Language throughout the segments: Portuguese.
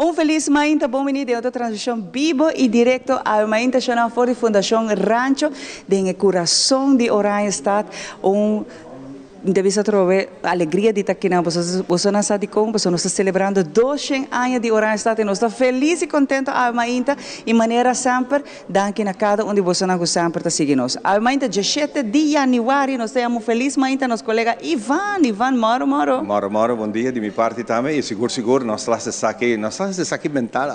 Um feliz Mainta, bom menino de outra transmissão vivo e direto ao Mainta Channel for a Fundação Rancho, de coração de Orange Stad, deve trovar alegria de estar aqui na você não sabe como, você não está celebrando 200 anos de Orange Stad e nós estamos felizes e contentes ao Mainta e maneira sempre, danke na cada onde você não sempre está seguindo nós. Ao Mainta, 17 de janeiro, nós estamos felizes Mainta, nosso colega Ivan Moro. Moro, bom dia, de minha parte também, e seguro, nós estamos aqui mental,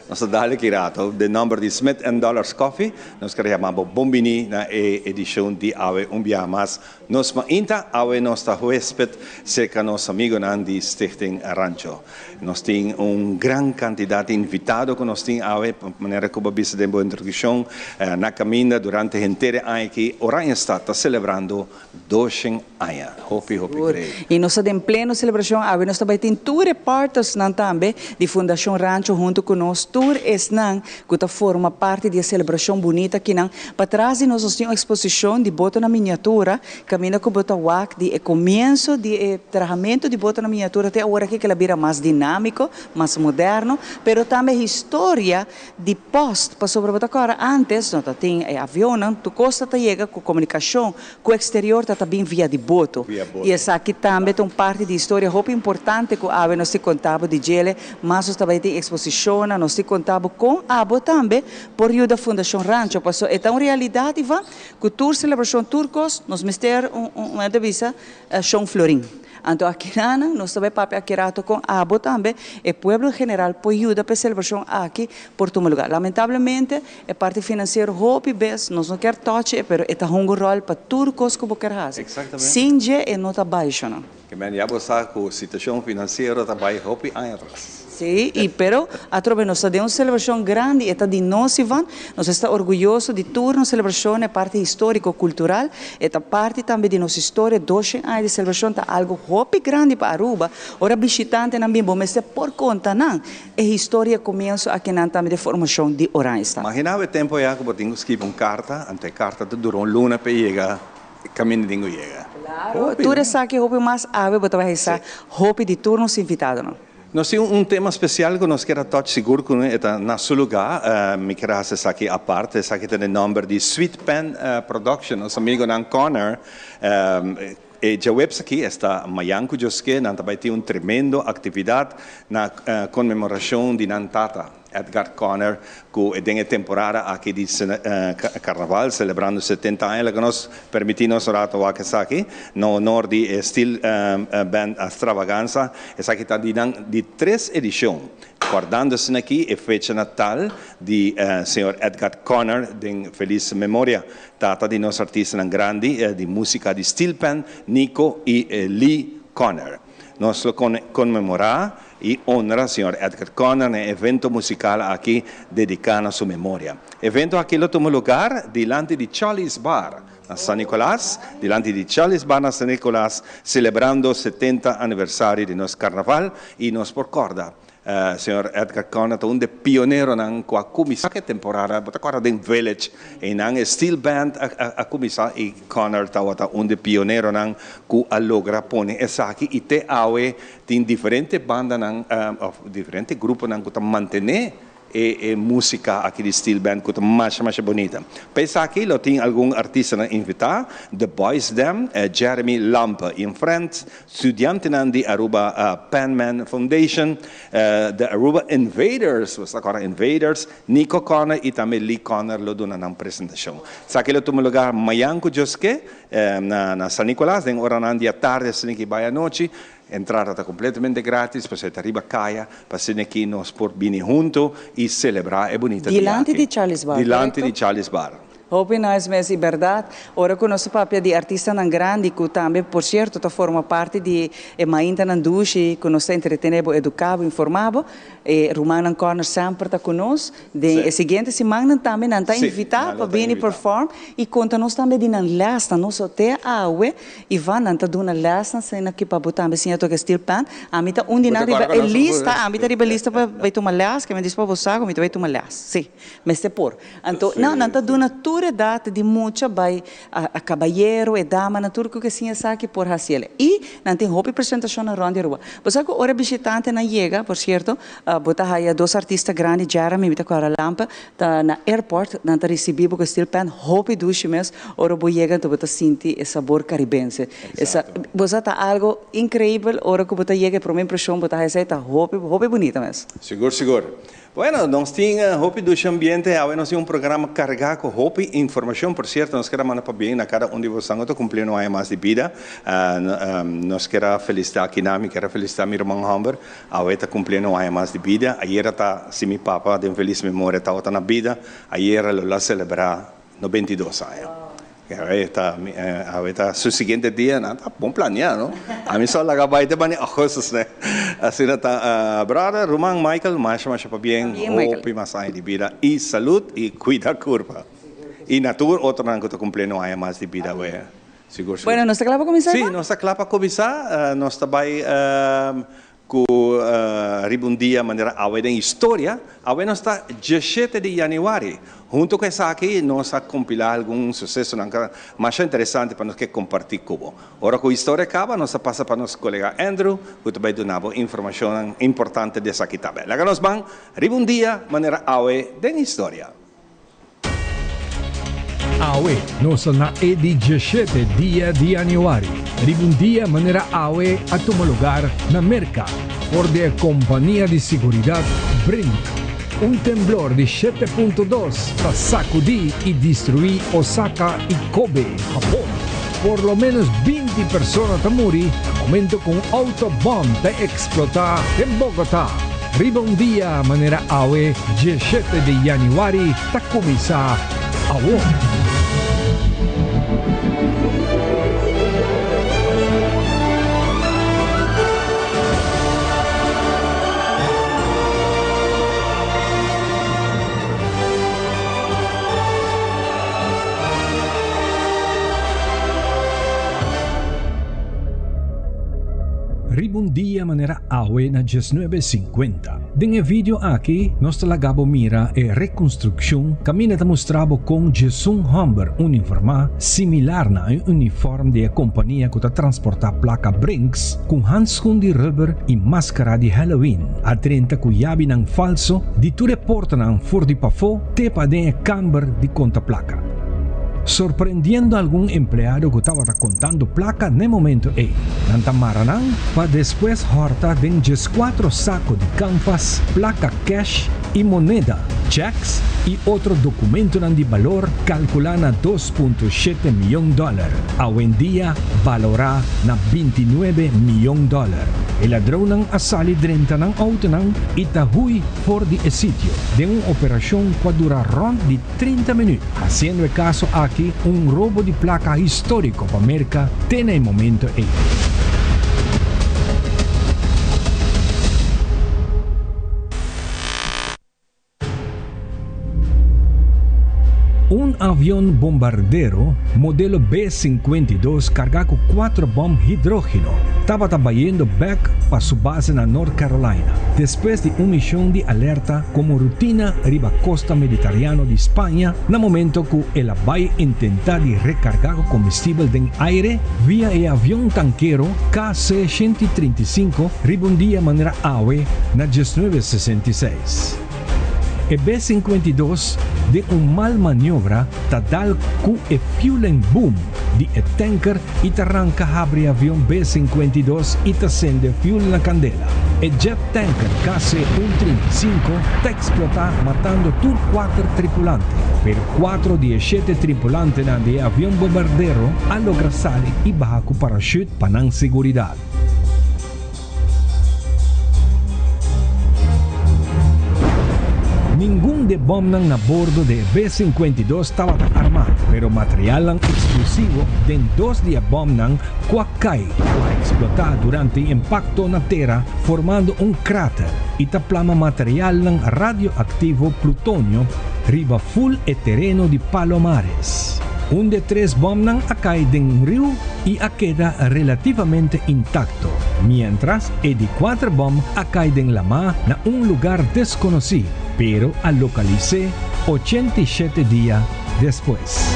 nós estamos aqui rato, de número de Smith & Dollars Coffee, nós queremos bombini na edição de Awe dia mais, nós Mainta, Awe nossa huésped, cerca nosso amigo Nandi Stichting Rancho. Nós temos grande candidato invitado que nós temos Awe, de maneira que você tem uma introdução na caminha durante a inteira ano que Orange Stad está celebrando 200 anos. Hopi, great. E nós estamos em plena celebração, Awe, nós também temos tour reporters também de Fundação Rancho junto com nós, tour que forma parte da celebração bonita que para trás nós temos uma exposição de bota na miniatura, caminha com bota WAC, de começo de tratamento de bota na miniatura até agora que ela vira mais dinâmico, mais moderno, pero também história de post para sobre bota agora antes não tem avião, tu costa chega com comunicação com o exterior tá bem via de boto. E essa aqui também tem parte de história muito importante que a nós se contava de gele, mas nós também tem exposição, nós se contava com a também por meio da Fundação Rancho, passou é tão realidade va que tour celebração turcos nós mister uma divisa Chão Florim. Então, aqui nós também papel aqui com a também, e o povo general pode ajudar para a celebração aqui por todo lugar. Lamentavelmente, a parte financeira, hope best, nós não queremos toque, mas é um rol para turcos que quer fazer. Exatamente. Sem je é nota baixa, não? Que me já você com a situação financeira também hope anos. Sim, pero através nós temos uma celebração grande e de nós Ivan, nós estamos orgulhosos de toda a celebração, é parte histórico-cultural, é parte também de nossa história, 200 anos de celebração, é algo muito grande para Aruba. Ora, visitante também, mas por conta, não, é história começo aqui também de formação de Orange Stad. Imagina o tempo já que eu tenho que escrever uma carta, ante carta durou uma luna para chegar, caminho de chegar. Claro, tudo sabe que hope mais ave, você vai pensar, hope de turnos invitados, não? Nós temos tema especial que nós queremos estar seguro que é na seu lugar. Me quero fazer aqui a parte, esse aqui tem o nome de Sweet Pen Production, nosso amigo Connor. E a website aqui está Mayanku Joske, também tem tremendo atividade na comemoração de Nantata. Edgar Connor, que tem a temporada aqui de Carnaval, celebrando 70 anos, que nos permitimos aqui, no Norte Steel Band Extravaganza, essa aqui está de 3 edições, guardando-se aqui a fecha natal de Sr. Edgar Connor, de feliz memória, tata de nosso artista grande de música de Steel Band, Nico e Lee Connor. Nós lo conmemorar e honrar o Sr. Edgar Connor no evento musical aqui dedicado a sua memória. Evento aqui lo tomou lugar diante de Charlie's Bar, na San Nicolás, diante de Charlie's Bar na San Nicolás, celebrando o 70 aniversário de nosso carnaval e nos recorda. Sr. Edgar Connor é de pioneiro na comissão que temporada, mas agora tem Village e na Steel Band a comissão e Connor é de pioneiro na que logra pone essa aqui e te awe tem diferentes bandas diferentes grupos na que manter e música aqui de Steel Band que é mais bonita. Pensa aqui, tem algum artista invitado, The Boys Them, Jeremy Lamp in France, estudante de Aruba Penman Foundation, The Aruba Invaders, você agora Invaders, Nico Connor e também Lee Connor lo dona na apresentação. Sa aqui lo toma lugar Mayanku Joske, na San Nicolás, em horário à tarde, assim que vai à noite. Entrada está completamente grátis, você arriba a casa, passando aqui nós por vir junto e celebrar, é bonita. Dilante de Charlie's Bar. Dilante de Charlie's Bar. Hope nós mesmo, verdade. Ora, com nosso papel de artista grande, que também, por certo, forma parte de Mainta Nandushi, que nós entretenemos, educamos, informamos. E Romano Connor sempre está conosco. A seguinte semana também está invitado para vir e perform. E conta-nos também de uma lista, nós até a UE, e van a dar uma lista, sendo aqui para botar também, senhor, que Steel Band. A mim está é lista, a mim está lista para tomar lista, que me diz para você, que me vai tomar lista. Sim, mas é por. Então, não está dando tour data de mucha by a caballero e dama na turco que sim essa aqui por haciele. E não tem roupa apresentação na ronda rua. Você que ora visitante na chega, por certo, bota aí dois artistas grandes, Jeremy e com a lampa, tá na airport, não tá recebido com steel pen, roupa duche mes, ora bo chega tu bota sentir esse sabor caribense. Essa, você tá algo incrível, ora que bota chega para uma impressão, bota aí essa roupa bonita mes. Seguro. Bueno, nós temos roupa do ambiente, agora nós temos programa carregado com roupa e informação, por certo, nós queremos mandar para bem na cada onde você está cumprindo um ano mais de vida. Nós queremos felicitar aqui na quero felicitar meu irmão Humber, agora está cumprindo um ano mais de vida. Ayer está, se meu papa de feliz memória, está na vida, ayer ele celebrar 92 anos. Ahorita su siguiente día, está bom planeado, ¿no? A mí solo la gabay de bani ajustes, ¿no? Así está, brother, Roman, Michael, más para bien, hope más años de vida y salud y cuida curva. Y natur, otro año que cumpliendo años más de vida, güey. Seguro. Bueno, ¿nos está claro para comenzar? Sí, nos está claro para comenzar, nos está ahí com ribundia maneira a história, a nós está 17 de janeiro. Junto com essa aqui, nós vamos compilar algum sucesso mais interessante para nós que compartilhar com você. Ora que a história acaba, nós passa para nosso colega Andrew, que também dá informação importante dessa aqui também. Lá nós vamos ribundia maneira a história. Awe, nós na 17 dia de januari. Ribundia maneira awe a tomar lugar na Merca, por de Companhia de Seguridade Brink. Temblor de 7.2 para sacudir e destruir Osaka e Kobe, Japão. Por lo menos 20 pessoas morreram no momento com autobomb de explotar em Bogotá. Ribundia maneira awe 17 de januari está começar a Ribundia maneira awe na 1950. Nesse vídeo aqui, nós talagabo mira e reconstrução caminha te mostrabo com Jason Humber uniforme similar na uniforme de companhia que transporta placa Brinks com handschoen de rubber e máscara de Halloween. A 30 cuiabi ng falso, di tu reporta ng for di pafo, tepa de camber di conta placa. Sorprendiendo a algún empleado que estaba contando placa en el momento Nantamaranan, para después horta den 4 sacos de canvas, placa cash y moneda, checks y otro documento de valor calculado a $2.7 millones. Hoy en día valora na $29 millones. El ladrón asali drenta ng auto y tahui por el sitio de una operación que dura rond de 30 minutos, haciendo el caso aquí un robo de placa histórico para América en el momento Un avión bombardero modelo B-52 cargado con 4 bombas hidrógeno estaba trabajando back para su base en North Carolina. Después de una misión de alerta como rutina arriba costa mediterránea de España, en el momento que el avión intentaba recargar combustible del aire vía el avión tanquero KC-135 ribundía de manera AWE na 1966. El B-52 de un mal maniobra tadal ku e fuelen boom di e tanker y arranca abre avión B-52 y acende fuel na candela. El jet tanker KC-135 te explota matando tus 4 tripulantes, pero 4 de 7 tripulantes de avión bombardero han logrado salir y bajar con parachute para seguridad. Ningún de bombas a bordo de B-52 estaba armado, pero material explosivo de 2 de bombas cae a explotar durante el impacto en la tierra, formando un cráter y taplama material radioactivo plutonio riba full e terreno de Palomares. Un de 3 bombas cae en un río y queda relativamente intacto, mientras el de 4 bombas cae en la mar en un lugar desconocido, pero a localicé 87 días después.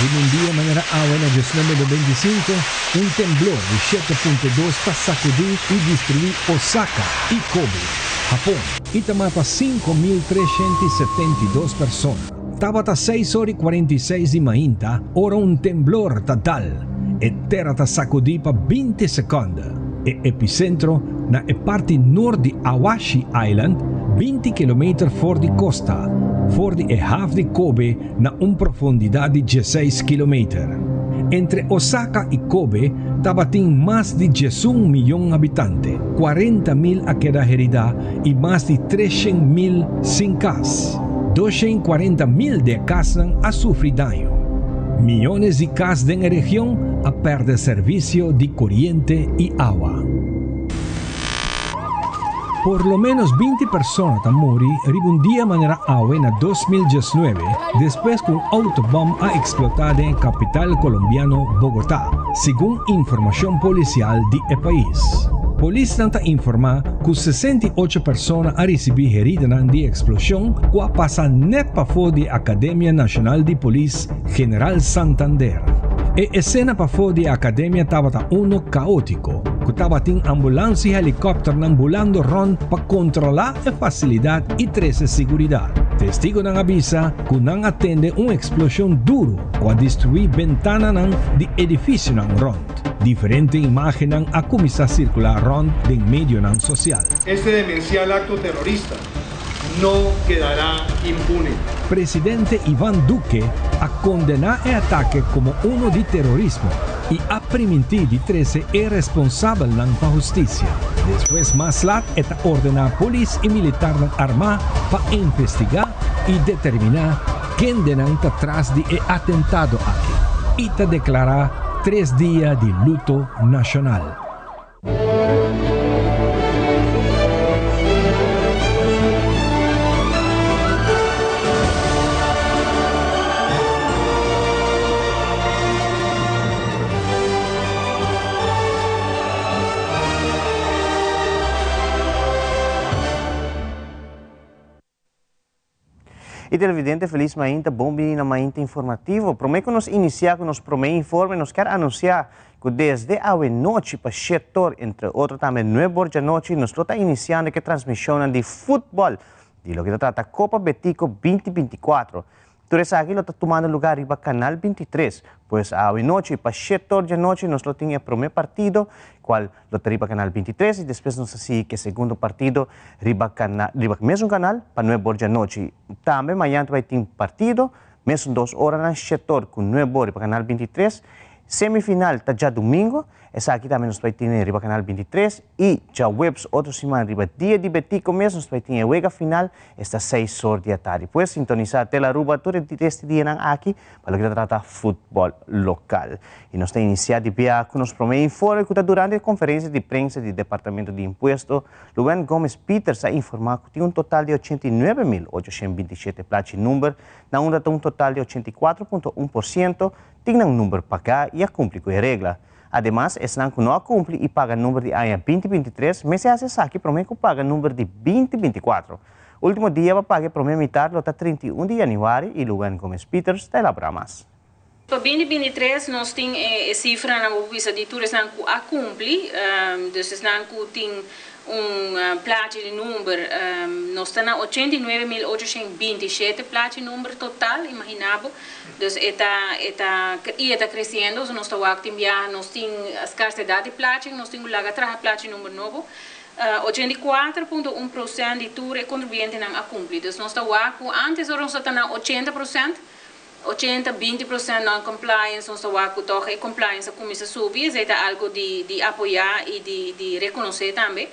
Rimundía manera agua en el 1995, un temblor de 7.2 para sacudir y destruir Osaka y Kobe, Japón, y te mata 5.372 personas. Estaba a 6 horas y 46 de mainta, ora un temblor total, e terra ta sacudì per 20 secondi, e epicentro na e parte nord di Awashi Island, 20 km fuori di costa, fuori e half di Kobe na un profondità di 16 km. Entre Osaka e Kobe tabating más de 11 millones de habitantes, 40.000 a queda herida y más de 300.000 sin casa. 240.000 de casas a sufrir daño. Millones de casas en la región a perder servicio de corriente y agua. Por lo menos 20 personas han muerto ribundía de manera agua en 2019, después que un autobomb ha explotado en la capital colombiano Bogotá, según información policial del país. Policía informa que 68 personas han recibido heridas en la explosión que ha pasado net para fuera de la Academia Nacional de Policía General Santander. La escena para fuera de la Academia estaba uno caótico, que estaba en ambulancia y helicóptero volando ron para controlar la facilidad y 13 seguridad. Testigos han avisado que no atende una explosión duro o a destruir ventanas de edificio ron. Diferentes imágenes a comienzar a circular ron de medio social. Este demencial acto terrorista no quedará impune. Presidente Iván Duque ha condenado el ataque como uno de terrorismo y ha permitido de 13 irresponsables la justicia. Después Maslat está ordenado a policía y militar armada para investigar y determinar quién está detrás del atentado aquí. Y te declara 3 días de luto nacional. E televidente feliz mainta, bom dia na mainta informativo. Prometo nos iniciar com nos primeiro informe, nos quer anunciar que desde a noite para setor, entre outros também 9 horas da noite, nós estamos iniciando a transmissão de futebol, de lo que trata Copa Betico 2024. Tudo isso aqui está tomando lugar no canal 23, pois a noite para setor da noite nós temos o primeiro partido, qual lo para canal 23 e depois nós assim que segundo partido riba mesmo canal para 9 horas da noite. Também amanhã vai ter partido, mesmo 2 horas no setor com 9 horas para canal 23. Semifinal está já domingo, essa aqui também nós vai ter riba canal 23 e já webs outra semana riba dia de Betico mesmo nós vai ter a wega final esta 6 horas da tarde. Pois sintonizar tela ruba todo este dia aqui para que trata futebol local. E nós temos iniciado via com nos primeiros informes que durante a conferência de imprensa do Departamento de Imposto, Luan Gomes Peters ha informado que tem um total de 89.827 placa número, na onde tem um total de 84.1% tem um número pagar e a cumprir com a regra. Además, estão que não cumpre e paga o número de ano 2023, mas se hace aqui prometo que paga o número de 2024. O último dia para pagar prometo mitad está 31 de janeiro e Luan Gomes Peters te elabora mais. Para 2023 nós temos a cifra na bolsa de tudo a cumprir, então tem placa de número, nós estamos a 89.827 placa de número total, imaginamos, está crescendo, nós temos a escassidade de placa, nós temos a placa de número novo, 84.1% de tudo é contribuinte a cumprir, então nós estamos antes nós estamos a 80%, 20% non-compliance, nós estamos a compliance começa a subir, é algo de apoiar e de reconhecer também.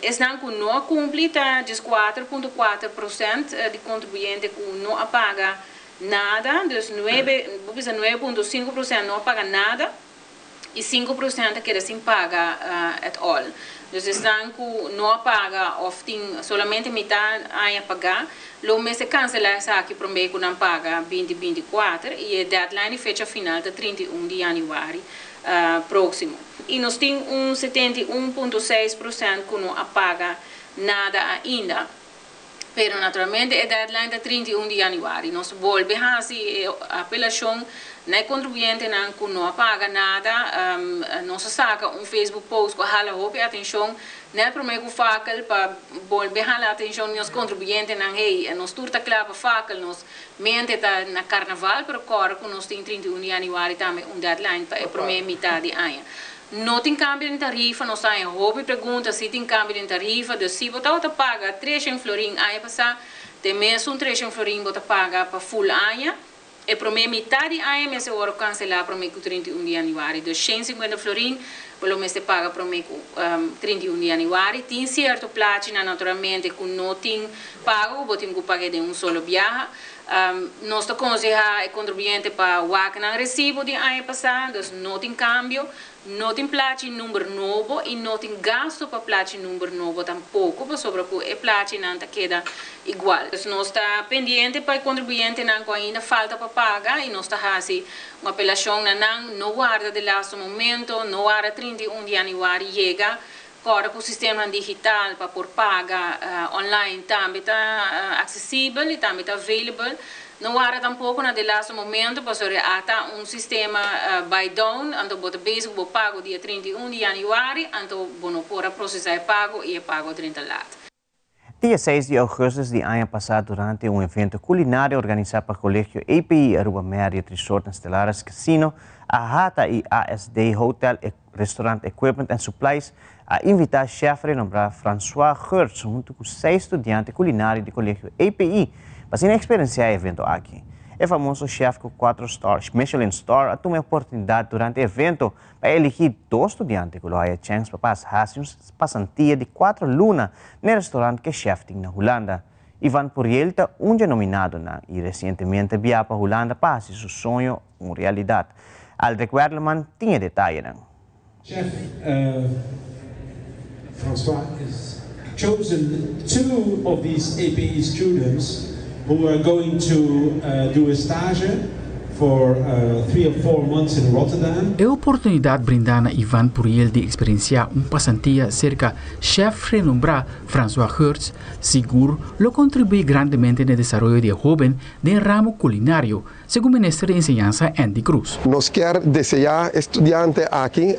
Estão que não cumpre, está 4.4% de contribuinte que não paga nada, 9.5% não paga nada. e 5% queda sem paga at all. Dus estão que não paga ou tem somente metade a pagar, lo mês se cancela essa aqui para mim que não paga 2024 e a deadline fecha final de 31 de janeiro próximo. E nós temos 71,6% que não paga nada ainda. Pero naturalmente a deadline de 31 de janeiro. Nós voltamos a apelação na contribuinte que não paga nada. Nós saca Facebook post que hala a atenção. Não primeiro facal para voltar a atenção dos contribuintes hey, nós turta clava facal nós mente na carnaval pero agora que nós tem 31 de janeiro também deadline para a primeira metade de ano. Não tem câmbio de tarifa, nós temos hobby pergunta se tem câmbio de tarifa, de se você paga 300 florim a passar, tem mesmo 300 florim você paga para full ano, e para mim metade de ano você vai cancelar para mim com 31 de janeiro, de 150 florim, pelo menos você paga para mim com 31 de janeiro, tem certo platina naturalmente que não tem pago, você tem que pagar de solo viagem. Nós aconselhamos o contribuinte para o recibo de ano passado, não tem câmbio, não tem platina número novo e não tem gasto para platina número novo tampouco, porque sobre a platina queda igual. Nós estamos pendentes para o contribuinte que ainda falta para pagar e nós estamos fazendo uma apelação não guarda de last momento, não guarda 31 de janeiro chega. Agora, com o sistema digital para por paga online também está acessível e também está available. Não há tampouco na last momento, porque há sistema buy down, então você basic você pago dia 31 de janeiro, então você pode processar pago e pago 30 lat. Dia 6 de agosto de ano passado, durante evento culinário organizado pelo Colégio API Aruba Marriott Resort and Stellaris Casino, a Hata e ASD Hotel, Restaurant Equipment and Supplies, a invitar chef renombrado François Gertz, junto com 6 estudantes culinários do Colégio API, para experienciar o evento aqui. O famoso chef com 4 stars, Michelin Star, tomou a oportunidade durante o evento para elegir 2 estudantes que têm a chance para passar uma passantia de 4 lunas no restaurante que o chef tem na Holanda. Ivan Puriel está nominado e recentemente viajou para a Holanda para fazer seu sonho uma realidade. Aldrich Werleman tinha detalhes. Chef François has chosen 2 of these APE students who are going to do a stage for 3 or 4 months in Rotterdam. É a oportunidade brindada a Ivan Puriel de experienciar passantia cerca chef renombrado François Gertz, seguro lo contribui grandemente no desenvolvimento de jovem de ramo culinário, segundo o ministro de Enseñanza Andy Cruz. Nós queremos desejar estudante aqui,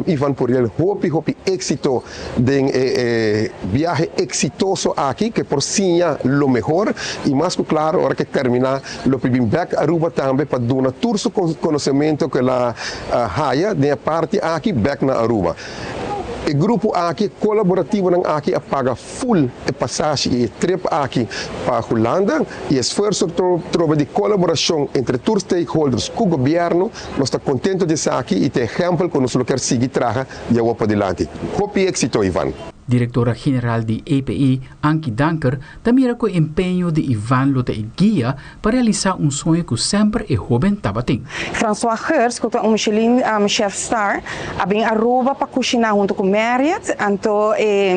Ivan Puriel, hope éxito de viaje exitoso aqui, que por si lo mejor e mais claro, hora que terminar, lo primeiro back Aruba também para dar todo o conhecimento que a Haya de parte aqui back na Aruba. O grupo aqui colaborativo aqui paga full a passagem e trip aqui para a Holanda e esforço de colaboração entre todos os stakeholders com o governo. Nós estamos contentes de estar aqui e ter exemplo que nós queremos seguir trabalhando e vamos para adelante. Hope éxito, Ivan. Diretora-geral de API, Anki Danker, também com o empenho de Ivan Lota e guia para realizar sonho que sempre é jovem tabatim. François Gertz, que é Michelin chef star, vem a Aruba para cozinhar junto com Marriott, então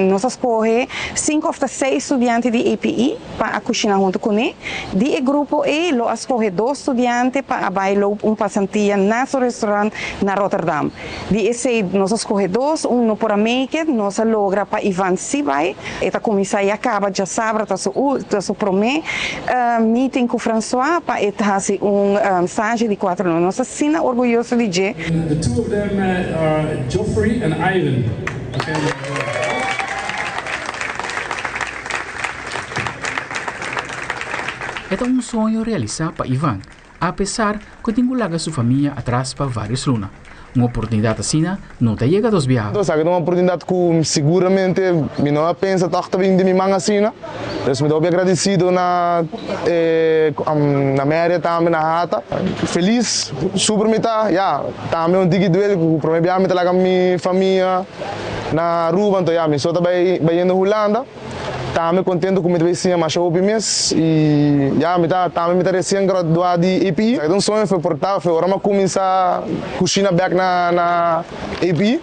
nós escolhemos 5 ou 6 estudantes de API para cozinhar junto com ele. De grupo nós escolhemos 2 estudantes para bailar passantia no restaurante na Rotterdam. De esse nós escolhemos 2, para make it, nós logra para Ivan Sibay, eta comissária acaba de sábado, tá promê meeting com François para eta stage de 4 anos. Nós sina orgulhoso de dizer. The 2 of them are Geoffrey and Ivan. É sonho realizado para Ivan, apesar que tem que largar sua família atrás para vários lunas. Uma oportunidade assim não te chega dos viagens. Então, é uma oportunidade que seguramente me não pensa que de minha mãe assim, né? Então, me dou bem agradecido na Maria também na Hata. Feliz, super me tá, também digo do para mim lá com minha família na Aruba, então me só também indo Holanda. também contente com o meu sim mais hobby mes e já me tá também me tá recém graduado de API. Então sonho foi portar, foi hora começar cozinhar back na API.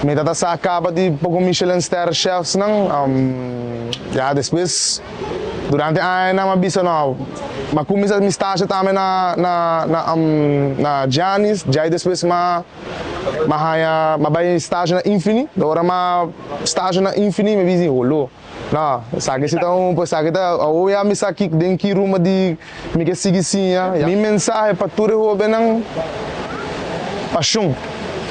Me tá acaba de pouco Michelin star chefs não, já depois durante a ano uma bisa não, mas começa a estágio também na Giannis, já depois vai estágio na Infini, agora estágio na Infini me visi rolo. Não, sabe se então pois sabe tá ou eu me saque dentro que ruma de me que sigue sim a minha mensagem para tudo o benang paixão.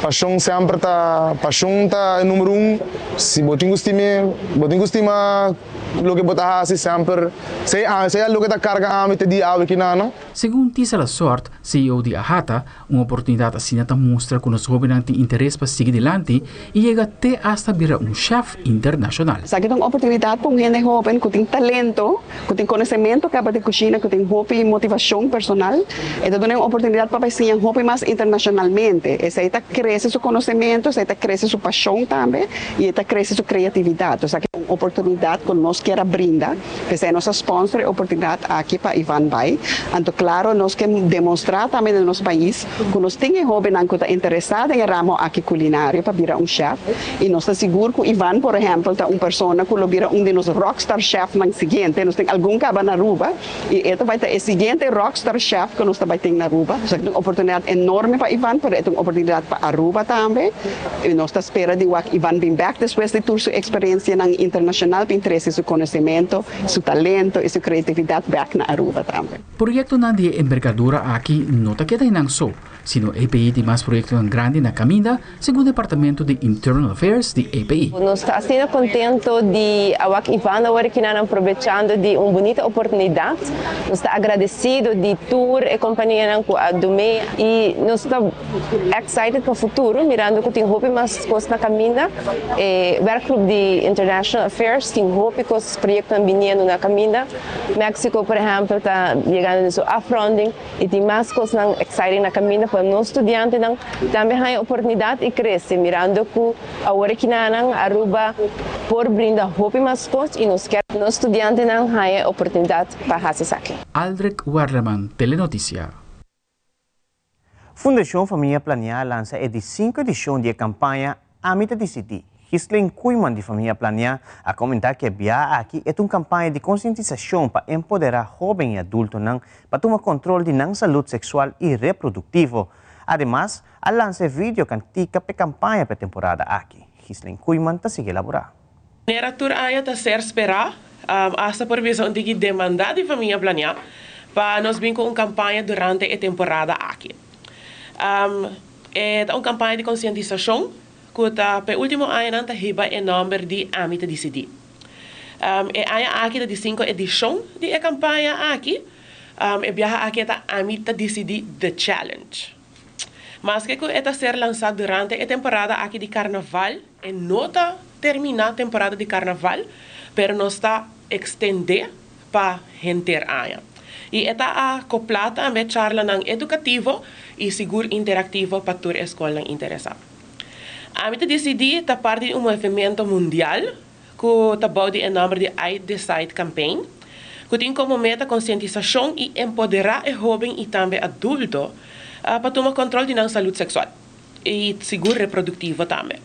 Paixão sempre tá, paixão tá número 1. Se botin gostima lo que botar assim sempre. Sei lo que tá carga a mim te di ao que não. Segundo Tisala Sort, CEO de Ahata, uma oportunidade assim ta mostra que os jovens têm interesse para seguir adiante e chega até hasta virar chef internacional. Sabe que é uma oportunidade para gente jovem que tem talento, que tem conhecimento capaz de cozinha, que tem hobby e motivação personal. Então é uma oportunidade para fazer hobby mais internacionalmente. Essa aí cresce seu conhecimento, essa aí cresce sua paixão também e essa cresce sua criatividade. Sabe que é uma oportunidade que nós queremos brindar, que é nossa sponsor, oportunidade aqui para Ivan Bay. Então claro, nós queremos demonstrar também no nosso país que nós temos jovens que estão interessados em ramo aqui culinário para virar chef. E nós estamos seguros que Ivan, por exemplo, é uma pessoa que vira de nossos rockstar chef no seguinte. Nós temos algum que na Aruba e este vai ter o seguinte rockstar chef que nós vai ter na Aruba. É uma oportunidade enorme para Ivan, mas é uma oportunidade para Aruba também. E nós estamos esperando que Ivan venha back depois de toda sua experiência internacional, para interesse seu conhecimento, seu talento e sua criatividade back na Aruba também. Projeto de envergadura aqui não está quedando só, sino API tem mais projetos grandes na caminha, segundo o Departamento de Internal Affairs de API. Nós estamos contentos de awak Ivan agora que nós aproveitando de uma bonita oportunidade. Nós estamos agradecidos de tour e companhia com a Dume e nós estamos excited para o futuro, mirando que tem hobby mais coisas na caminha. O Workgroup de International Affairs tem hobby que os projetos vindo na caminha. México, por exemplo, está chegando no funding e tem mais coisas exciting na caminho para nós estudantes também tem oportunidade e crescer mirando que agora que nós Aruba por brindar hobby mais coisas e nós estudantes tem oportunidade para fazer isso aqui. Aldrich Warleman, Telenotícia. Fundação Família Planear lança a 15ª edição da campanha Amita Decidi. Gislin Kuiman de Família Planear a comentar que a aqui é uma campanha de conscientização para empoderar jovens e adultos para tomar controle de saúde sexual e reprodutivo. Además, a lança vídeo cantica para campanha para temporada aqui. Gislin Kuiman está sigue elaborar. Nera tur aya ta ser esperar hasta por visão de que demanda de Família Planear para nós vir com uma campanha durante a temporada aqui. É uma campanha de conscientização que pe último ano está riba o número de Amita Decidi. Aqui da 5ª edição de campanha aqui, viaja aqui está Amita Decidi The Challenge. Mas que está ser lançado durante a temporada aqui de Carnaval e não está terminar a temporada de Carnaval, pero não está extender para gente aia. E está acoplada também charla educativo e seguro interativo para toda a escola interessada. A Amita Decidi está parte de movimento mundial que está bom o nome de I Decide Campaign, que tem como meta conscientização e empoderar o jovem e também adulto para tomar controle de saúde sexual e seguro reprodutivo também.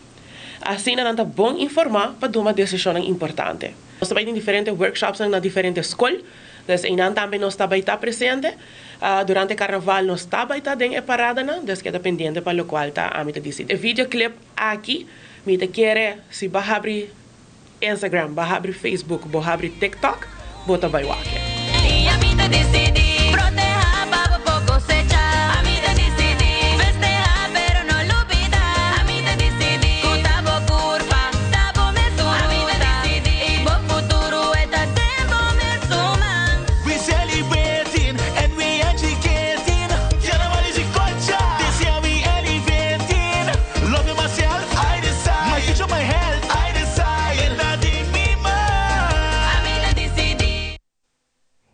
Assim, nós estamos bom informar para tomar decisões importantes. Nós também temos diferentes workshops na diferentes escolas, então também nós estamos presentes. Durante o carnaval nós estamos em parada, então que dependente para o qual está a Amita Decidi. O videoclip aqui, me quer se vai abrir Instagram, vai abrir Facebook, vai abrir TikTok, bota vai lá.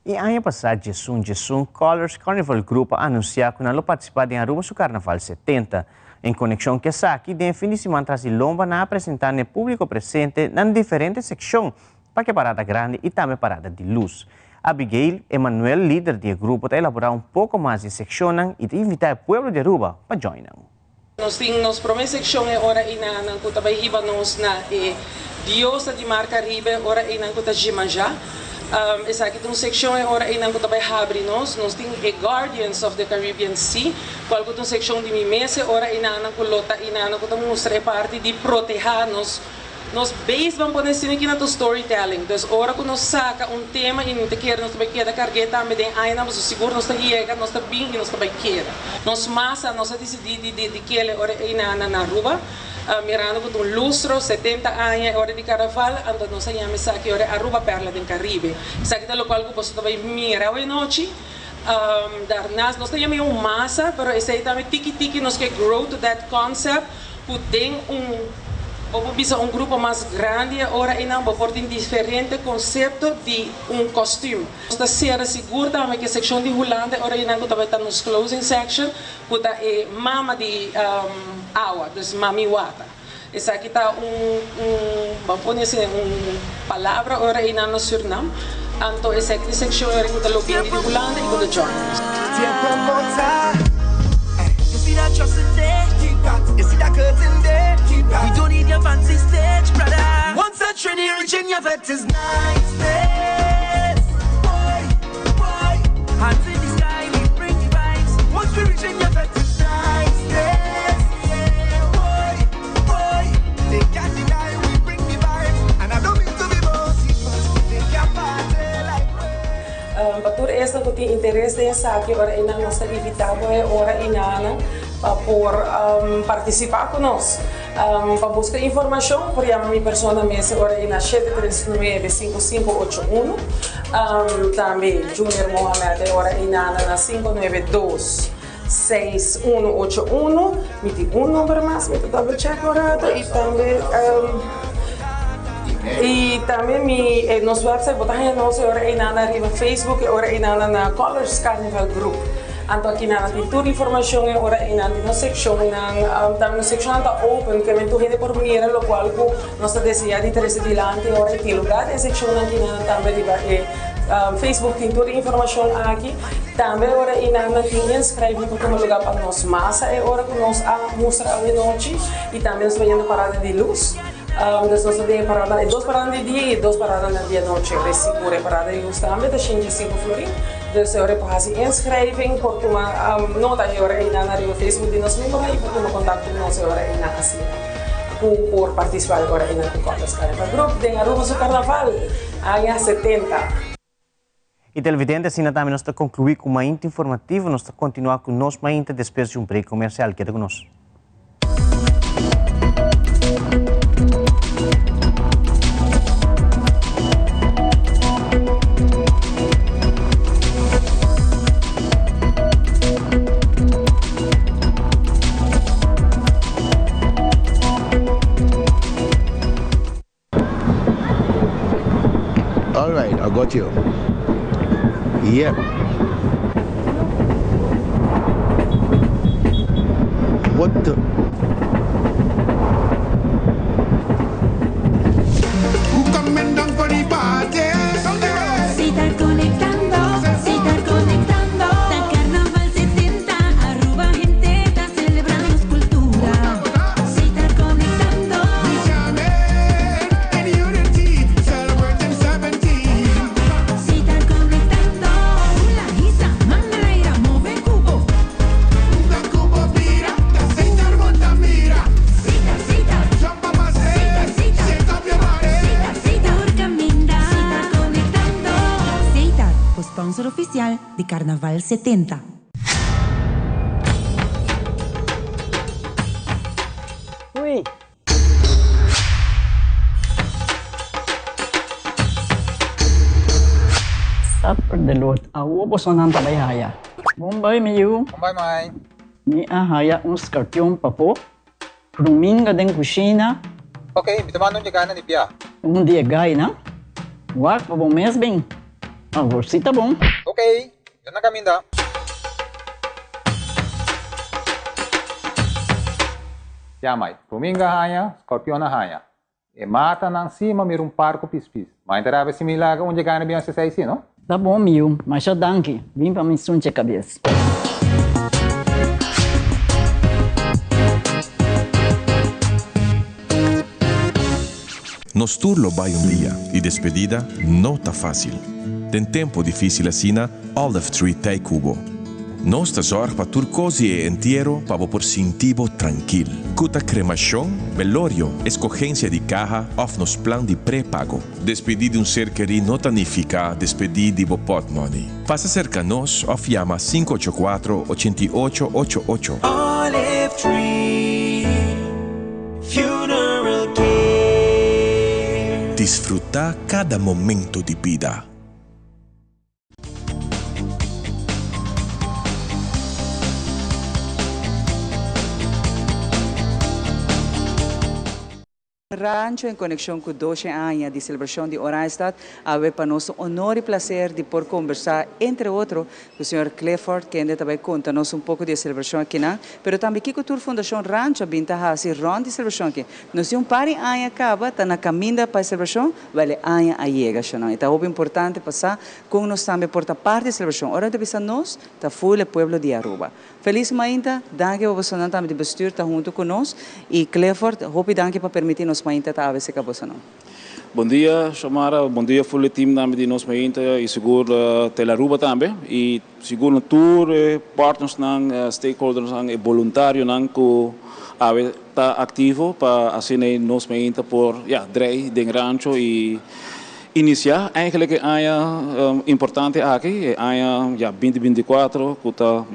E ano passado, Jason Colors Carnival Group anunciou que não participar em Aruba do Carnaval 70. Em conexão com essa aqui, de fim de semana traz lomba na apresentar no público presente em diferentes secções para que parada grande e também parada de luz. Abigail Emanuel, líder do grupo, está elaborar pouco mais de seccionam e invitar o povo de Aruba para joinar. Nós temos primeira secção é hora ina nang kutabay hiba nos na diosa de Mar Caribe hora ina kutajimanja. Essa aqui tem uma secção é hora ina kutabay habri nós temos Guardians of the Caribbean Sea. Qual que tem uma secção de mimese hora ina nang kulota ina nang kutam mostrar parte de proteger nos base vamos poder ser aqui na storytelling. Então, hora que nós saca tema e não te quer, nós também quer carregar também tem aí nós seguro nós tá chega, nós tá bem e nós também quer. Nós massa nós decidi de que ele hora aí na Aruba, mirando com lustro 70 anos hora de carnaval, então nós chama essa aqui hora Aruba Perla do Caribe. Essa aqui é o qual que você também mira hoje noite. Darnas nós temos massa, pero esse aí também tiki nós quer grow to that concept, tem um grupo mais grande, agora ainda tem diferente conceito de costume. Está sendo seguro também que a seção de Holanda, agora ainda está nos closing section, está mama de água, então mami water. Essa aqui está vamos pôr palavra, agora ainda no Suriname. Então essa aqui seção agora está lobby de Holanda e está join. You see that curtain there? We don't need your fancy stage, brother. Once a trainee reaching your vet is niceness. Boy, hands in the sky, we bring the vibes. Once we reaching your vet is niceness. Boy, they can't deny we bring the vibes. And I don't mean to be bossy, but they can't party like we. Por esta que tem interesse nessa aqui, ora ina nós está invitado ora ina por participar conosco. Para buscar informação, por exemplo, minha pessoa mesmo ora ina 739-5581. Também Junior Mohamed ora ina na 592-6181. Me tem número mais, me double check ora e também nosso website botar aí nosso ora ina na Facebook ora ina na Colors Carnival Group. Anto aqui na tem toda informação ora ina na section também na section está open que me tu gente por maneira lo qual nós deseja de interesse dilante ora tem lugar de section aqui na também Facebook tem toda informação aqui também ora ina na tem inscreve para como lugar para nós massa é hora que nós mostra a noite e também nós vamos parada de luz. Nós temos duas paradas de dia e duas paradas de dia noite. Segura parada de luz também, da Xinji 5 Florim. Então, se você pode inscrever, porque uma nota aí ora aí na Facebook de nós mesmos e porque uma contato de nós ora aí na assim. Por participar agora aí na Colors Carnival Group, de Aruba do Carnaval, aí 70. E televidente, assim também nós estamos concluir com uma íntima informativa, nós estamos continuar com nós mais íntima depois de break comercial. Queda conosco. All right, I got you. Yep. What the? Who coming down for the party? Citar conectando, citar conectando. Da Carnaval 70, Aruba gente está celebrando cultura. Citar conectando. We jamming in unity, celebrating 17. Citar conectando. La hisa, mangaira, move cubo. Da cubo pira, da citar monta mira. Citar, citar, jumpa más citar, set up your body. Citar, citar, caminda. Citar conectando. Citar, sponsor oficial de Carnaval 70. Uy. Supper the Lord. Awo po sonang tabayhaya. Bombay miyu. Bombay mai. Ni ahaya un scorpion papo. Pruminga den kusina. Okay, bitamano niya gana ni Pia. Um dia gai na. Wak pa bom mes bem. Agorsita bom. Okay, yan na kami da. Yamay, Pruminga haya, Scorpion na haya. E mata nang cima mir parco pis-pis. Mas interava similar onde ganha bem essa aí, não? Tá bom, meu, mas já danke. Vim para me sunte a cabeça. Nos turlo vai dia e despedida não tá fácil. Tem tempo difícil assim, Olive Tree Tay Cubo. Nostra zorg pa turcosi e entierro pa por sintivo tranquil. Cuta cremação, velorio, escogencia de caja of nos plan de pré-pago. Despedir de um ser querido não significa despedir de pot money. Passa cerca nos of llama 584-8888. Olive Tree Funeral Care. Disfrutar cada momento de vida. Rancho em conexão com 12 anos de celebração de Oranjestad, ave para nosso honor e prazer de por conversar, entre outros, com o Sr. Clifford, que ainda também conta-nos pouco de celebração aqui, mas também aqui com a Fundação Rancho, binta hasi ronda de celebração aqui. Nós temos um par de anos acaba, está na caminho para a celebração, vale anos a chega, então é importante passar com nós também por parte da celebração. Ora, de vista nós, está full o povo de Aruba. Feliz mainta, danke a você também de bestuur, está junto conosco, e Clifford, hope danke para permitir-nos mainta tá a ver se acabou não. Bom dia, Shamara. Bom dia, full team também de nós mainta e seguro Telaruba também e seguro tour partners nang stakeholders nang voluntário nang ko ave tá ativo para assim nós mainta por drei den rancho e iniciar eigenlijk importante aqui ano 2024 que tá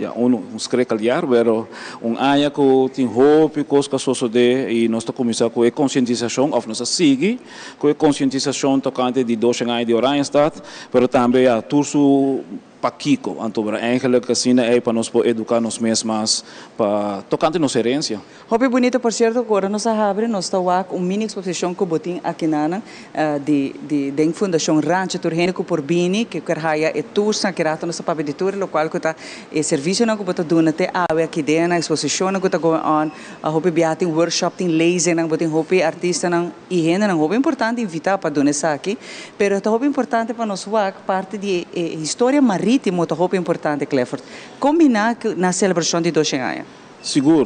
calhar pero ano que tem hope coisa suceder e nós está começar com a conscientização of nossa sigue com a conscientização tocante de 12 anos de Oranjestad pero também turso Paquico, então eigenlijk assim é para nós educar nós mesmos para tocante nossa herência. Hope bonito, por certo, agora nós nós estamos com mini exposição que botin aqui na de Fundação Rancho Turgênico por Bini, que quer é tursa que rata nossa papel de tour, o qual que tá é serviço na que bota dona te ave aqui dentro na exposição que tá going on, hope biating workshop tem laser na botin hope artista na e renda na hope importante invitar para dona essa aqui, pero tá hope importante para nós parte de história marítimo é roupa importante, Clifford. Combinar na celebração de 12 anos. Seguro.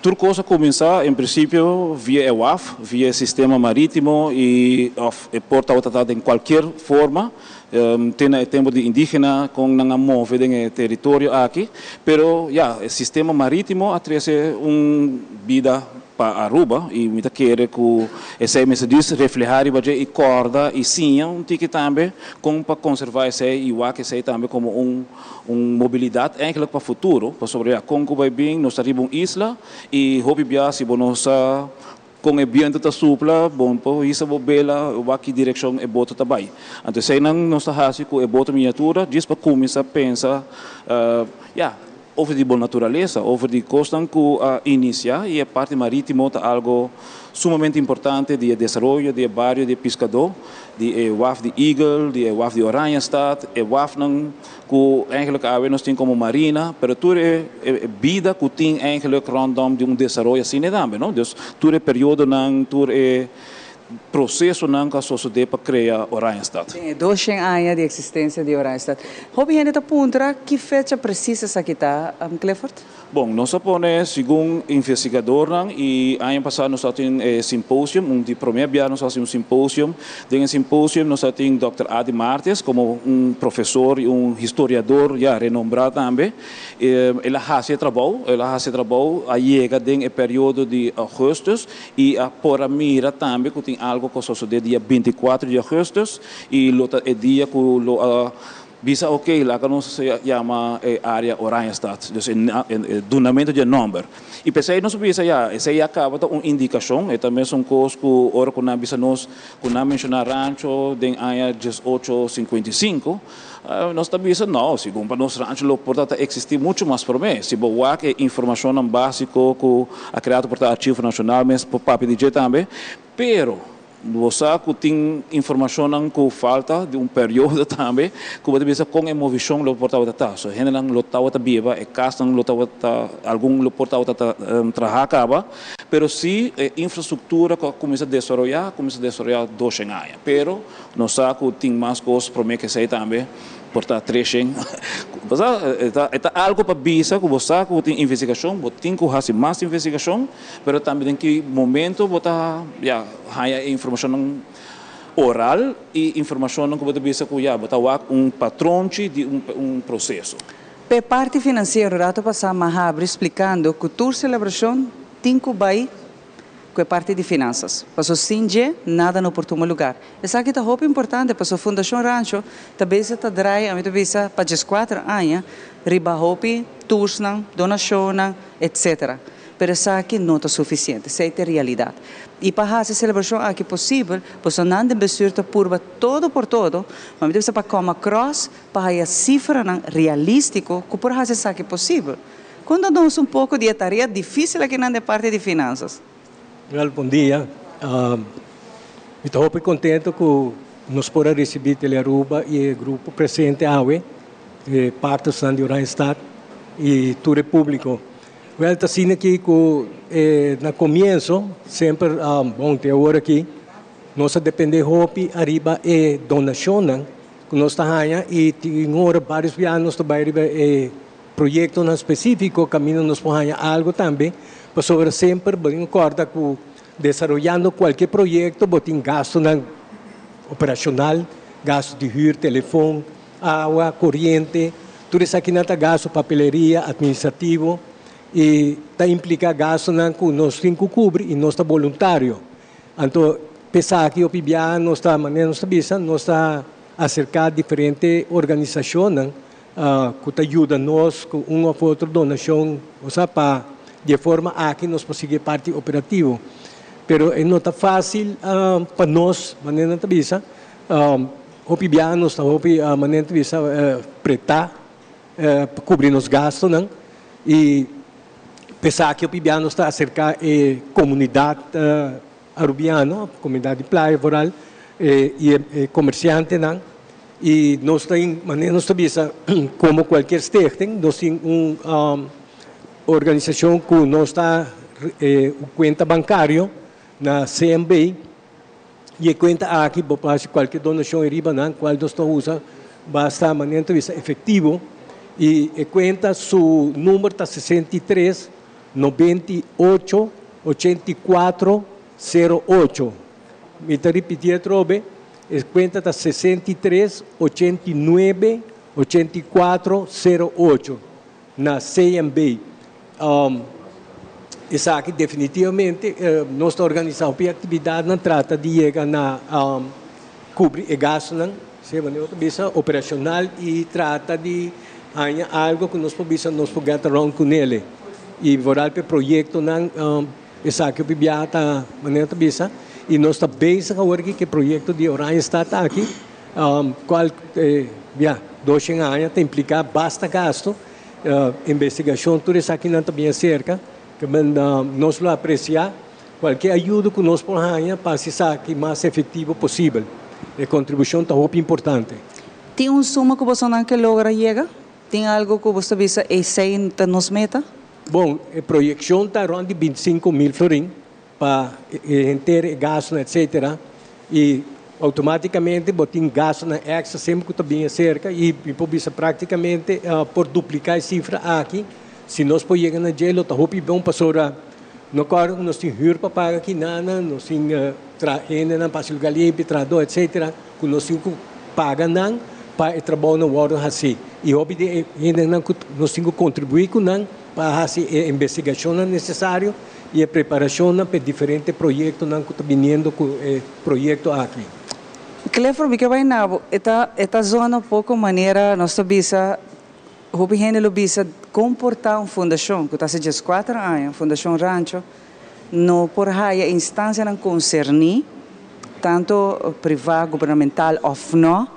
Tudo coisa começar, em princípio, via EWAF, via sistema marítimo e porta outra em qualquer forma. Tem tempo de indígena com não move em território aqui, pero o sistema marítimo atrás vida para Aruba e me quer que esse mês diz refletir e corda e sim tique também como para conservar esse e o que esse também como mobilidade eigenlijk para futuro para sobre a Congo vai bem nós arribamos isla e hope bia se bonosa com o ambiente da supla bom po isso bela o que direção é boto também então sei não nós está com é boto miniatura diz para começar a pensar over die natureza, over die kosten que inicia e a parte marítima é algo sumamente importante de desenvolvimento de barrio de pescador, de WAF de Eagle, de WAF de Oranjestad, WAF não que eigenlijk nós tem como marina, pero tudo é vida que tem eigenlijk rondom de desenvolvimento assim também, não? Dus tudo é período não, tudo é processo não que sucede para criar Oranjestad. Tem 12 anos de existência de Oranjestad. Como é que aponta que fecha precisa essa aqui está, Clifford? Bom, nós aponemos segundo investigador e ano passado nós temos simpósio, de primeiro dia nós temos simpósio. Nesse simpósio nós temos Dr. Adi Martes como professor e historiador já renombrado também. Ele faz trabalho, chega no período de agosto e por a mira também que tem algo que sucede dia 24 de agosto e o dia que bisa lá que nós chama área Oranjestad, dus donamento de número. E pensei nós bisa essa acaba uma indicação, e também são coisas que ora que nós bisa nós mencionar rancho den área 1855. Nós também não, segundo para nosso rancho lo porta existir muito mais por mim. Se boa que informação básica que a criado por arquivo nacional, mas por papel de também, pero Você que tem informação que falta de período também, que você bisa com emoção lo porta outra so hena lo ta outra biba e casa lo ta outra algum lo porta outra trabalhar acaba, pero si infraestrutura começa a desenvolver 2 anos, pero nós sabe que tem mais coisas para mim que sei também porta 3 anos. Está algo para bisa que você que tem investigação, você tem que fazer mais investigação, pero também tem que momento botar haya informação oral e informação que você bisa que botar patrão de processo. Pe parte financeira, rato passar Mahabri explicando que toda celebração tem que vai com a parte de finanças. Para o Sinje, nada no oportuno lugar. Essa aqui é muito importante para a Fundação Rancho, também se está drai, a minha vista, para 4 anos, riba hopi, tursnan, donação, etc. Pero essa aqui não é suficiente, essa é a realidade. E para essa celebração aqui possível, posso não bestuur te purba todo por todo, mas me para como cross, para a cifra realística, que por essa aqui possível. Quando nós pouco de tarefa difícil aqui na parte de finanças. Well, bom dia. Estou muito contente que nos podemos receber a Aruba e o grupo presente AWE, parte de Randstad e todo o público. Well, está sendo aqui que no começo, sempre, bom, até agora aqui, nós dependemos de arriba e donação, que nós estamos e tem agora vários anos também projetos específicos, caminho nos põe algo também. Sobre sempre, concorda que desenvolvendo qualquer projeto, tem gasto operacional, gasto de hyra, telefone, água, corrente, tudo isso aqui não está gasto, papelaria, administrativo, e está implica gasto que nós temos que cobrir e nós está voluntário. Então, pensar que o PIBA nós está acercar diferentes organizações que ajudam nós com uma ou outra donação, para de forma a que nós possamos parte operativa. Pero não está fácil para nós, maneira de vista, o PIBA nós está maneira de vista pretar, cobrir os gastos, e pensar que o PIBA nós está acerca a comunidade arubiana, comunidade de praia rural, e comerciante, e nós temos maneira de vista, como qualquer stichting, nós temos organização que não está conta bancário na CMB e conta aqui para qualquer donação em riba, qual nós usa basta maneira de vista efetivo e conta seu número está 63 98 84 08. Me está repetindo trobe, conta está 63 89 84 08 na CMB. Isso aqui definitivamente nossa organização de atividade não trata de chegar na cobrir o gasto, operacional e trata de algo que nós podemos get around com ele e vorar para o projeto isso aqui o bibiata maneira de e nós está bem agora que o projeto de Orange está aqui qual 2 anos tem implicar basta gasto investigação, tudo isso aqui não está bem cerca, que nós vamos apreciar qualquer ajuda que nós podemos para ser aqui mais efetivo possível. A contribuição está muito importante. Tem suma que você não quer lograr chegar? Tem algo que você visa e sem nos meta? Bom, a projeção está around 25.000 florins para inteiro gasto, etc. E automaticamente botem gasto na extra sempre que está bem cerca e pode praticamente por duplicar a cifra aqui. Se nós podemos chegar na gelo, está muito bom para no caso nós temos hyra para pagar aqui nada, nós temos trabalho para lugar limpo, trabalho, etc. Que nós temos que pagar para trabalhar no hora assim. E obviamente nós temos que contribuir com para fazer a investigação necessária e a preparação para diferentes projetos que estão vindo com o projeto aqui. Clifford, porque vai na esta zona pouco maneira nós bisa o gênero bisa comportar uma fundação que está se 4 anos, fundação Rancho, no por haia instância não concerni tanto privado, governamental ou não,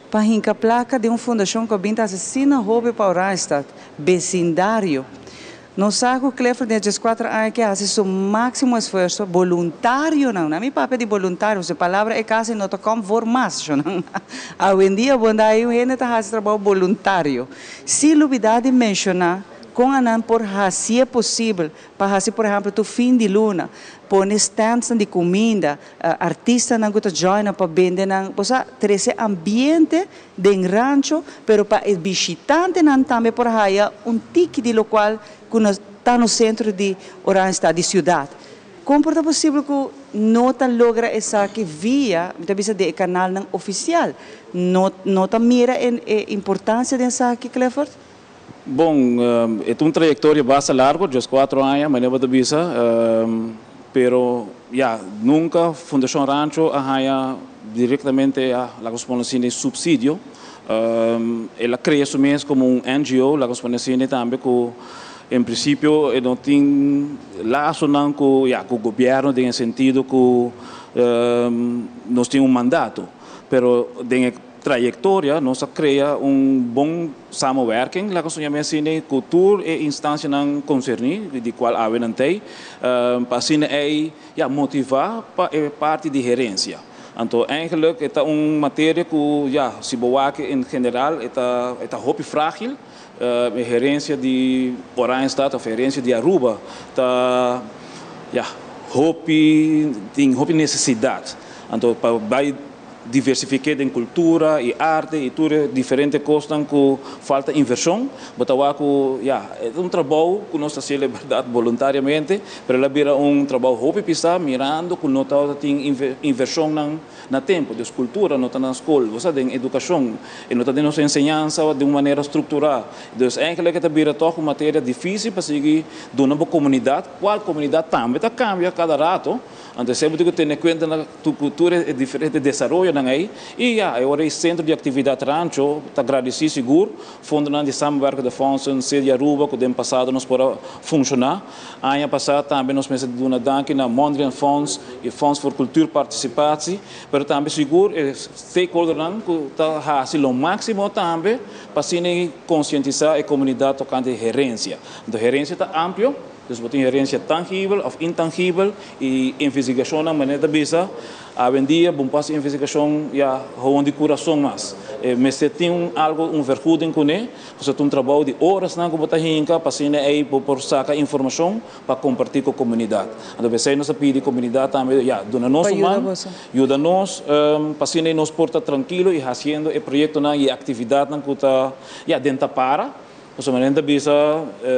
para hinca placa de uma fundação que binta assassina hobby para o Randstad, vecindário. Nós sabemos que Clifford desde 4 anos que faz seu máximo esforço voluntário não. Na minha papel de voluntário, a palavra é quase não como formação. Hoje em dia, quando aí o gente está fazendo trabalho voluntário, se novidade mencionar com a por se é possível, para fazer, por exemplo, o fim de luna, pôr stands de comida, artistas não gostam de join para vender, possa ter esse ambiente de rancho, pero para o visitante não também por aí tique de local que está no centro de Orange, de cidade. Como é possível que não logra essa aqui via, talvez de canal não oficial, não mira a importância dessa aqui, Clifford? Bom, é uma trajetória bastante larga, de 4 anos, mas não bisa, pero nunca Fundação Rancho haya diretamente a correspondencia de subsídio. Ela cria isso mesmo como NGO, a correspondencia também com, em princípio, não tem laço com o governo, no sentido que nós temos mandato, pero trajetória, nós cria bom samenwerking, lá que nós chamamos cultura e instância não concerni, de qual há venantei, para assim motivar para parte de gerência. Então, eigenlijk é uma matéria que, se boaque em geral, é hobby frágil, a gerência de Orange Stad, a gerência de Aruba, tem necessidade. Então, vai diversificar em cultura e arte e tudo diferente costas que falta inversão, mas é trabalho que nós fazemos voluntariamente, mas ela vira trabalho hobby pisa mirando que nós tem inversão na tempo de cultura, nós na escola, você tem educação e nós temos ensinança de uma maneira estruturada. Então, é que vira toda uma matéria difícil para seguir dando uma comunidade, qual comunidade também cambia cada rato. Então, sempre que ter em conta na cultura é diferente de desenvolvimento aí e agora o centro de atividade rancho está agradecido seguro fundo de samenwerking de Fonsen de Aruba que no passado nos pode funcionar ano passado também nós pensamos de danke na Mondrian Fonds e Fonds for Cultura Participatie mas também seguro stakeholder que está fazendo o máximo também para se conscientizar a comunidade tocante a gerência. Então a gerência está amplo. Dus wat inherência tangível ou intangível e investigação na maneira bisa hoje em dia bom passo investigação de coração mas se tem algo vergoeding com ele você tem trabalho de horas na como tá hinca para se aí por sacar informação para compartilhar com a comunidade então você nos pede comunidade também dona nós ajuda nós para se nos porta tranquilo e fazendo o projeto na e atividade na que tá dentro para Nós ainda bisa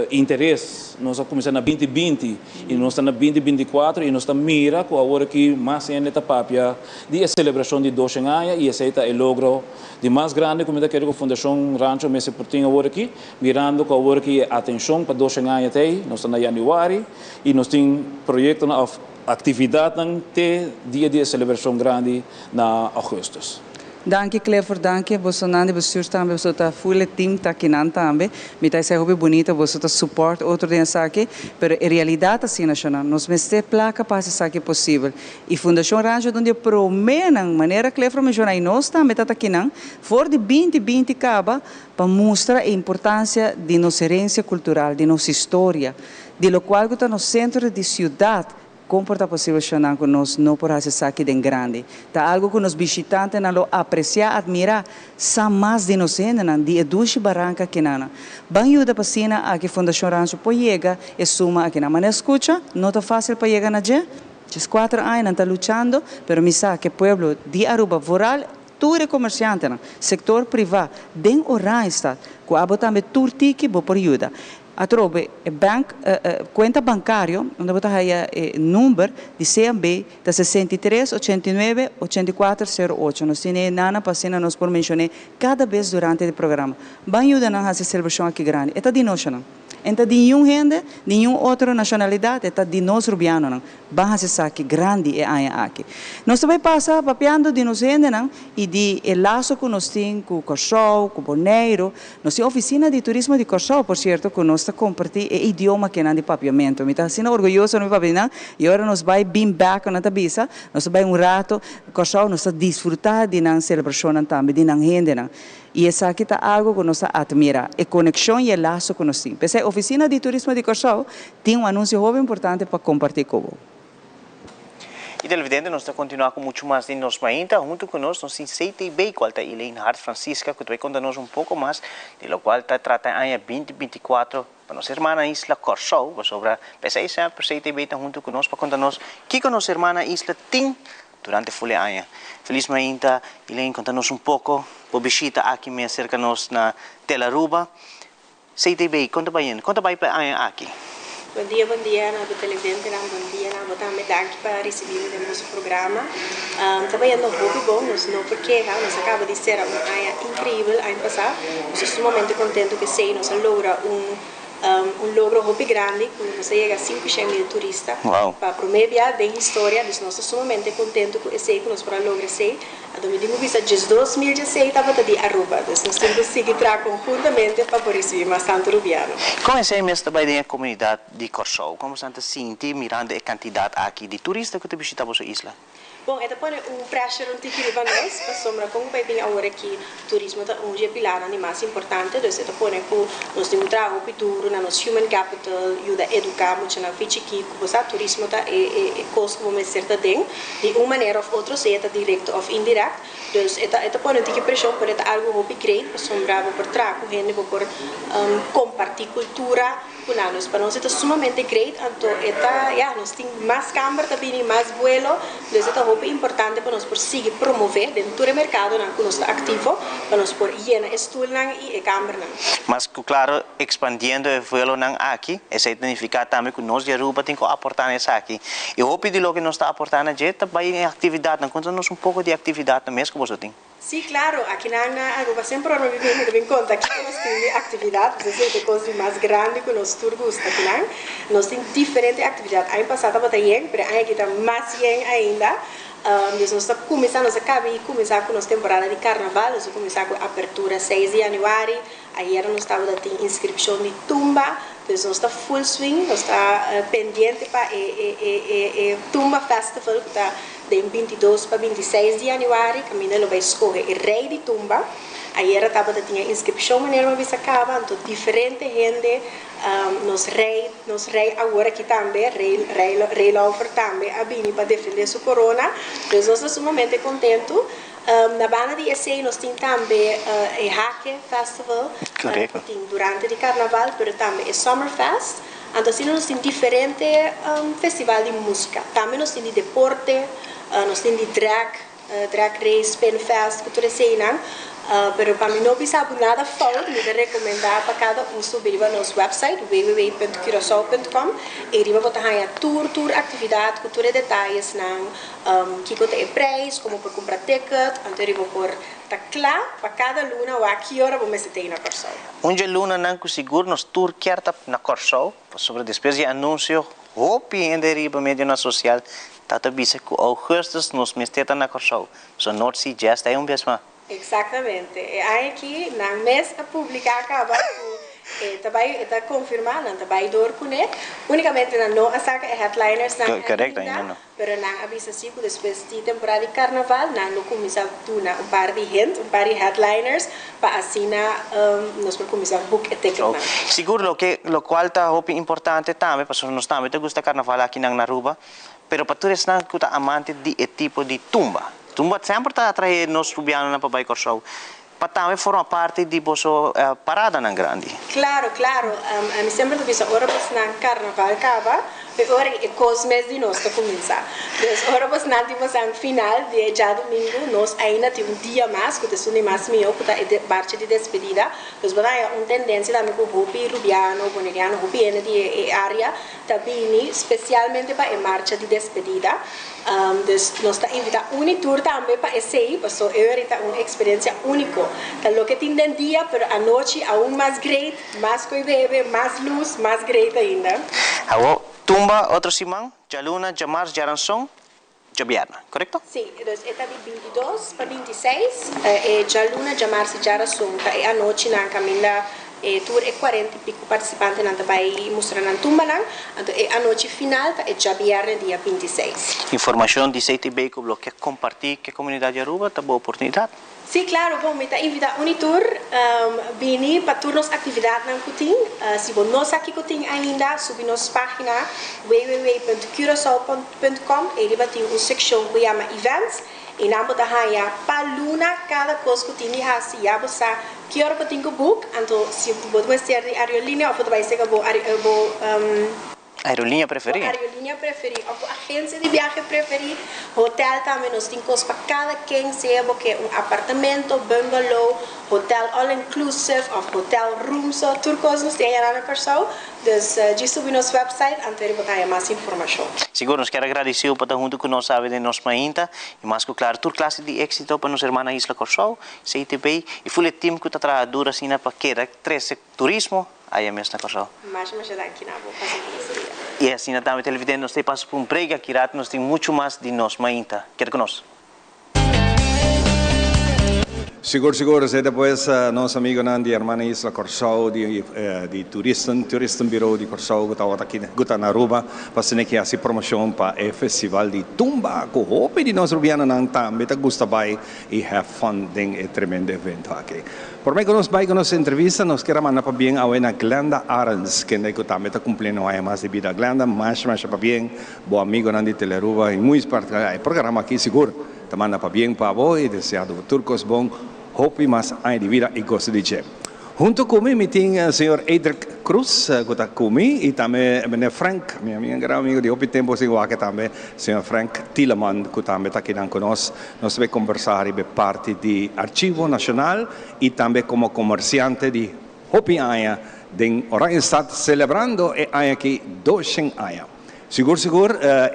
interesse, nós começamos na 2020 e nós estamos na 2024 e nós estamos mira com a hora que mais ainda está papia de celebração de 2 anos e esse é o logro de mais grande como da que a Fundação Rancho me se portinha agora aqui mirando com a hora que atenção para 2 anos até nós estamos na januário e nós temos projeto na atividade até dia de celebração grande na agosto. Danke Clifford, danke. Você não deve ser também, você está full team está aqui não também. Me está sendo bonita, você está support outro dia aqui, mas a realidade assim nacional. Nós mestre placa para isso aqui possível. E Fundação Rancho onde promenem maneira Clifford menciona e nós também está aqui não. For de 2020 acaba para mostrar a importância de nossa herência cultural, de nossa história, de lo qual está no centro de cidade. Como é possível chamar que nós não podemos fazer aqui de grande? Tá algo que os visitantes não apreciam, admiram, são mais de nós ainda, de eduche barranca que nana. Bem ajuda para cima a que Fundação Rancho pode chegar e suma aqui na maneira escuta, não é fácil para chegar na gente. 4 anos está lutando, mas me sabe que o povo de Aruba rural tudo é comerciante, sector privado, den Orange Stad, que abo também turtique por ajuda. A trobe conta bancário, onde você tem o número de CMB, da 63 89 8408. Nós temos nana passina nós por mencionar cada vez durante o programa. Vai ajudar a fazer celebração aqui grande. É de nós não. Então de nenhum gente, nenhuma outra nacionalidade, é de nós rubianos não. Vai fazer aqui grande é aqui. Nós também passa papiando de nós gente não e de o laço que nós temos com o Corsol, com o Boneiro. Nós temos oficina de turismo de Corsol, por certo, que nós nós compartilhar o idioma que não de papiamento. Me está assim orgulhoso no papinã e agora nós vai beam back na tabisa, nós vai rato, coisa nós desfrutar de na celebração também, de na gente na. E essa aqui está algo que nós admira, a conexão e o laço que nós temos. A oficina de turismo de Corsau tem anúncio muito importante para compartilhar com você. E televidente, nós vamos continuar com muito mais de nós ainda, junto conosco, nós temos CTB, qual está Elaine Hart Francisca, que vai contar-nos pouco mais, de lo qual está tratando em 2024 para nossa irmã Isla Corsau, sobre a PCI, para CTB está junto conosco para contar-nos o que nossa irmã Isla tem durante a folha año. Felizmente, Elaine, conta-nos pouco, por visita aqui me acerca nos na Telaruba. CTB, conta bem para aqui. Bom dia, na televidente, bom dia, na também daqui para receber o nosso programa. Trabalhando muito bom, não porque nós acaba de ser uma área incrível ano passado. Nós estamos muito contentes que sei nós logra logro muito grande, nós chega a 500,000 turistas. Para promover da história, nós estamos sumamente contentes com esse que nós para lograr sei. A domingo visa de 2016 estava de Aruba, nós temos que seguir conjuntamente para por receber mais tanto rubiano. Como é que você trabalha na comunidade de Corsau? Como você sente mirando a quantidade aqui de turistas que visitam a sua isla? Bom, é depois pressure um tipo de nós, para sombra como vai vir agora que turismo é um pilar mais importante, então é depois que nós temos trabalho futuro na nossa human capital, ajuda a educar muito na ficha que o turismo é coisa como certa de uma maneira ou outra, seja direto ou indirect, então é depois que pressão por algo muito grande, para sombra por trabalho com gente por compartilhar cultura com nós, para nós é sumamente grande, então nós temos mais câmara também mais vuelo, então é importante para nós por seguir promover dentro do mercado que nós está ativo para nós por llenar estudo e câmara. Mas claro, expandindo o vuelo aqui, isso significa também que nós de Aruba temos que aportar isso aqui. Eu acho que o que nós está aportando aqui também em atividade, conta-nos pouco de atividade mesmo que você tem. Sim, claro, aqui na Aruba sempre nós vivemos em conta que nós temos atividade, é coisa mais grande que nós gostamos aqui nós temos diferentes atividades. Ano passado estava bem, mas aqui está mais bem ainda. Nós estamos começando, nós acabamos de começar com a nossa temporada de carnaval, nós começamos com a abertura 6 de janeiro, aí nós estamos tendo inscrição de tumba, então nós estamos full swing, nós estamos pendentes para o Tumba Festival, que está de 22 para 26 de janeiro, que a menina vai escolher o rei de tumba. Aí estava tinha inscrição maneira uma acaba, então diferente gente, nos rei agora aqui também, rei Laufer também, a vir para defender sua corona, então nós estamos sumamente contentes. Na banda de ECI nós temos também o Hake Festival, durante o carnaval, mas também o Summerfest. Então nós temos diferentes festivais de música, também nós temos de deporte, nós temos de drag race, penfest, que tudo isso pero para mim não precisa nada falta, me recomendar para cada subir ao nosso website www.curaçao.com e riba botar aí tour atividade, cultura detalhes que tem preço, como para comprar ticket, então riba por tá claro para cada luna ou a que hora vamos ter na Corsau. Onde luna não seguro nos tour que na Corsau, sobre depois de anúncio, hope em riba média na social, tá bisa que augustus nos mesteta na Corsau, so North Sea Jazz é mesmo. Exatamente. Aí aqui na mês a publicar acaba está confirmando, está dor com ele. Unicamente não a saca headliners na correto ainda não. Pero não avisa assim que depois de temporada de carnaval não começa a par de gente, par de headliners para assim nós por começar a book ticket. Seguro lo qual está importante também, porque nós também te gusta carnaval aqui na Aruba, pero para todos nós que tá amante de tipo de tumba. Tumba sempre está atraindo nós rubianos na Papai Corsau. Para também forma parte de vossa parada na grande. Claro. A mim sempre diz ora para na carnaval acaba, ora é cosmes de nós começar. Então ora para na tipo sang final de já domingo nós ainda tem dia mais que desde mais meio que é parte de despedida. Então vai tendência lá com hopi rubiano, boneriano, hopi de área também especialmente para a marcha de despedida. Nós está invitando tour também para esse, porque é uma experiência única. Então, o que tem de dia, mas a noite aún mais great, mais coi bebe, mais luz, mais great ainda. Agora, tumba, outro simão, Jaluna, Jamar, Jaranson, Jabiana, correto? Sim, então é de 22 para 26, Jaluna, Jamar, Jaranson, e a noite na caminha tour e 40 e pico participantes não vai mostrar na Tumbanang, então a noite final é já viernes dia 26. Informação de CTB que bloqueia compartilhar que a comunidade Aruba tá boa oportunidade. Sim, claro, vamos invitar Unitur vini para turnos atividade na Kuting. Se você não sabe Kuting ainda, subi nossa página www.curacao.com e ele tem uma seção que chama Events. E nós vamos dar paluna cada coisa que tem assim, já você que hora que tem que book, então se você ser de aerolínea ou você vai ser aerolínea preferida? Aerolínea preferida, ou agência de viagem preferida, hotel também, nós temos coisas para cada quem seja, que apartamento, bungalow, hotel all inclusive, ou hotel rooms, tudo coisas nós temos na pessoa. Então, já subi nosso website, então vou dar mais informação. Seguro, nos quero agradecer por estar junto com nós, sabe, de nossa mainta, e mais que claro, toda classe de êxito para nossa irmã Isla Corsol, CTB, e foi o time que está trabalhando assim para que cresce turismo, aí mesmo na Corsol. Mas daqui na boa, fazer e assim também televidente nós temos para um prego aqui nós temos muito mais de nós mainta quer conosco. Seguro, e depois nosso amigo Nandi, irmã Isla Corsol, de Tourism Bureau de Corsol, que está na Aruba, para que essa promoção para o festival de Tumba, que hope de nós rubiana não também gosta bem e have fun em tremendo evento aqui. Por mim, quando nós vai com nossa entrevista, nós queremos mandar para bem a Glenda Arens, que também está cumprindo mais de vida. Glenda, mais para bem, bom amigo Nandi Teleruba, e muito parte do programa aqui, seguro, te manda para bem para você e desejado turcos bom. Hope mas ai de vida e gosto de je. Junto comigo tem o senhor Edric Cruz, que está comigo, e também o Frank, meu grande amigo de Hope Tempo, que também o senhor Frank Tilleman, que também está aqui conosco. Nós vamos conversar sobre parte do Arquivo Nacional e também como comerciante de Hope Aya, de Oranjestad, celebrando e Aya aqui 200 Aya. Seguro,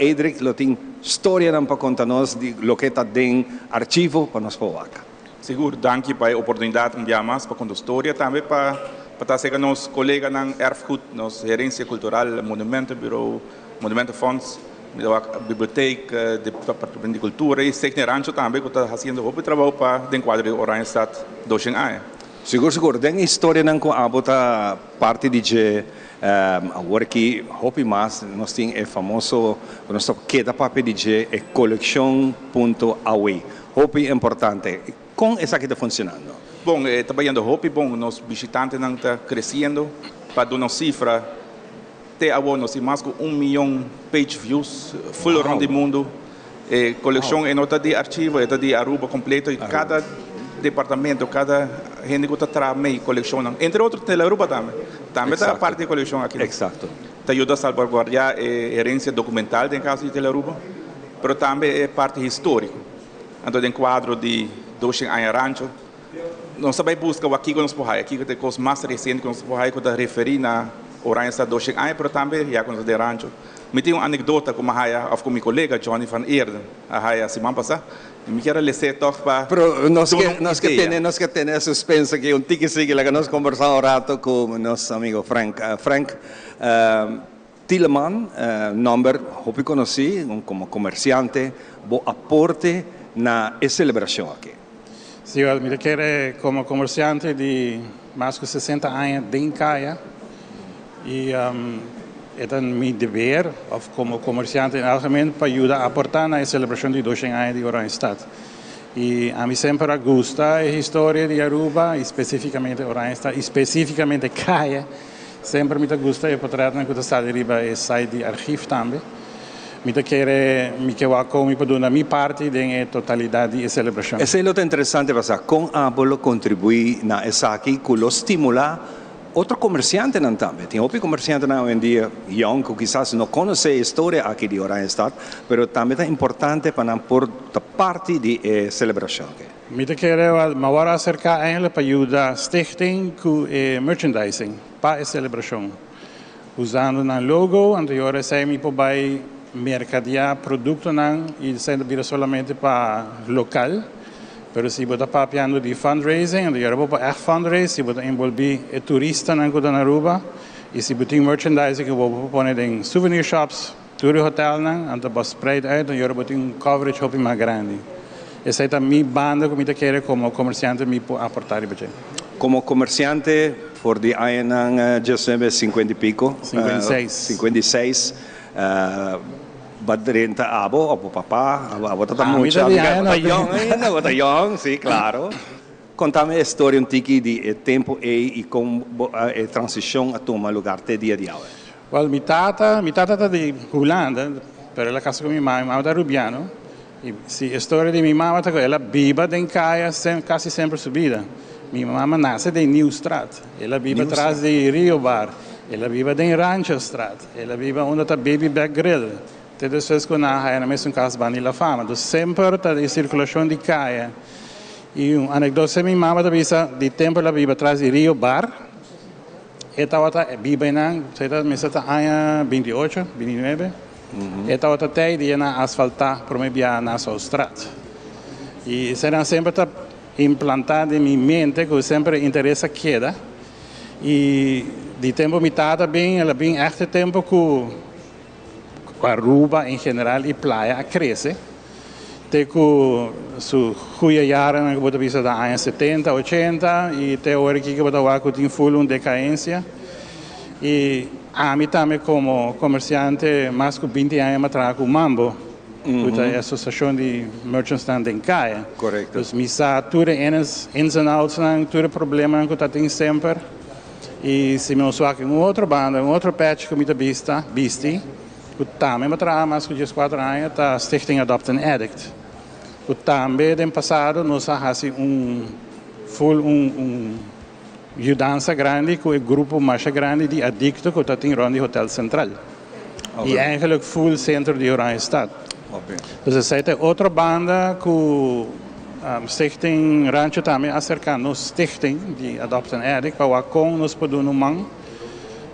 Edric, lo tem história para contar-nos de lo que está dentro do arquivo para nós falar. Seguro, danke para a oportunidade de mais para contar a história, também para estar com nossos colegas na Erfgoed, nossa gerência cultural, Monumento Bureau, Monumento Fonds, a biblioteca, Departamento de Cultura e Secne Rancho também, que está fazendo o trabalho para o quadro de Oranjestad 200 anos. Seguro, tem história na a parte de agora que Hope mais nós temos o famoso nosso queda papel de collection.awe. Hope é importante. Como essa que está funcionando? Bom, trabalhando Hope, nós visitantes estão crescendo para dar uma cifra. Até agora nós temos mais de 1 milhão page views, full around the mundo. Coleção é nota de arquivo, é de Aruba completo e cada departamento, cada gente que está trazendo coleção, entre outros, da Aruba também. Também está parte da coleção aqui. Exato. Te ajuda a salvaguardar a herência documental em caso de Aruba, mas também é parte histórica. Então, em quadro de 200 anos rancho, nós também buscamos aqui que nós podemos, aqui que tem coisas mais recentes que nós podemos, que está referindo a Oranjestad 200 anos, mas também já com o rancho. Me tem uma anedota com meu colega Johnny van Eerden, a semana passada. Me quero ler para... Pero nós que ter suspenso aqui, tique sigue, que nós conversamos um rato com nosso amigo Frank. Frank Tilleman, number, hope conheci, como comerciante, bo aporte na celebração aqui. Sim, eu me quero como comerciante de mais de 60 anos em Caia e é meu dever, como comerciante em algemeen, para ajudar a aportar na celebração de 200 anos de Oranjestad. E a mim sempre gusta a história de Aruba, especificamente Oranjestad, especificamente Caia. Sempre me gusta e portare na costa de riba e sai de arquivo também. Me quero como para dar minha parte da totalidade da celebração. Isso é muito interessante, porque com a bolo contribui na essa aqui, que lo estimula outro comerciante também. Tem outro comerciante hoje em dia, young, que quizás não conhece a história aqui de Oranjestad, mas também é importante para por parte da celebração. Me quero agora acercar para ajudar a stichting com merchandising para a celebração. Usando o logo, anterior sei me para mercadear produtos e sendo vir somente para local. Mas se você está papiando de fundraising, eu vou para fundraising, se você envolver turista na Aruba, e se você tem merchandising, eu vou pôr em souvenir shops, tour hotel, então você spread out, eu vou ter coverage mais grande. Essa é a minha banda que eu quero como comerciante me aportar. como comerciante, por de años ya 50 y pico. 56. Badrenta abo papá, abo tata mucha. Batallón, sí, claro. Contame a história um tiki de tempo e como a transição a tomar lugar até dia de hoje. Well, mi tata tá de Holanda, pero ela casa com minha mãe da Rubiano. E a história de minha mãe tá com ela viva em Caia, quase sempre subida. Minha mãe nasce de Nieuwstraat. Ela vive atrás de Rio Bar. Ela vive em Rancho Straat. Ela vive onde está Baby Back Grill. Depois quando ela mesmo em casa bani la fama. Então sempre está de circulação de Caia. E uma anedota minha mãe está de tempo ela vive atrás de Rio Bar. Esta outra vive em mesa tá año 28, 29. Esta outra tem de na asfaltar por meio na Straat. E será sempre tá implantado em minha mente que sempre interessa queda. E de tempo metade bem, ela bem este tempo que Aruba em geral e praia cresce. Tem que su goede jaren que wordt visa da anos 70, 80 e até hora que wordt ook tem full uma decadência. E a mim também como comerciante mais que 20 anos atrás com Mambo, que é a associação de merchants em Caia. Correto. Dus me sa tudo ins and outs, tudo problema que tem sempre. E se me usar em outra banda, em outro patch que me tá visti, que também me traz mais que 4 anos, tá Stichting Adopt an Addict. Que também no passado nós fazemos ajudança grande com o grupo mais grande de adictos que está em Rondi Hotel Central. E eigenlijk full centro de Oranjestad. Dus essa é outra banda que Stichting Rancho também acercando Stichting de Adopt an Addict para o com nos podemos mão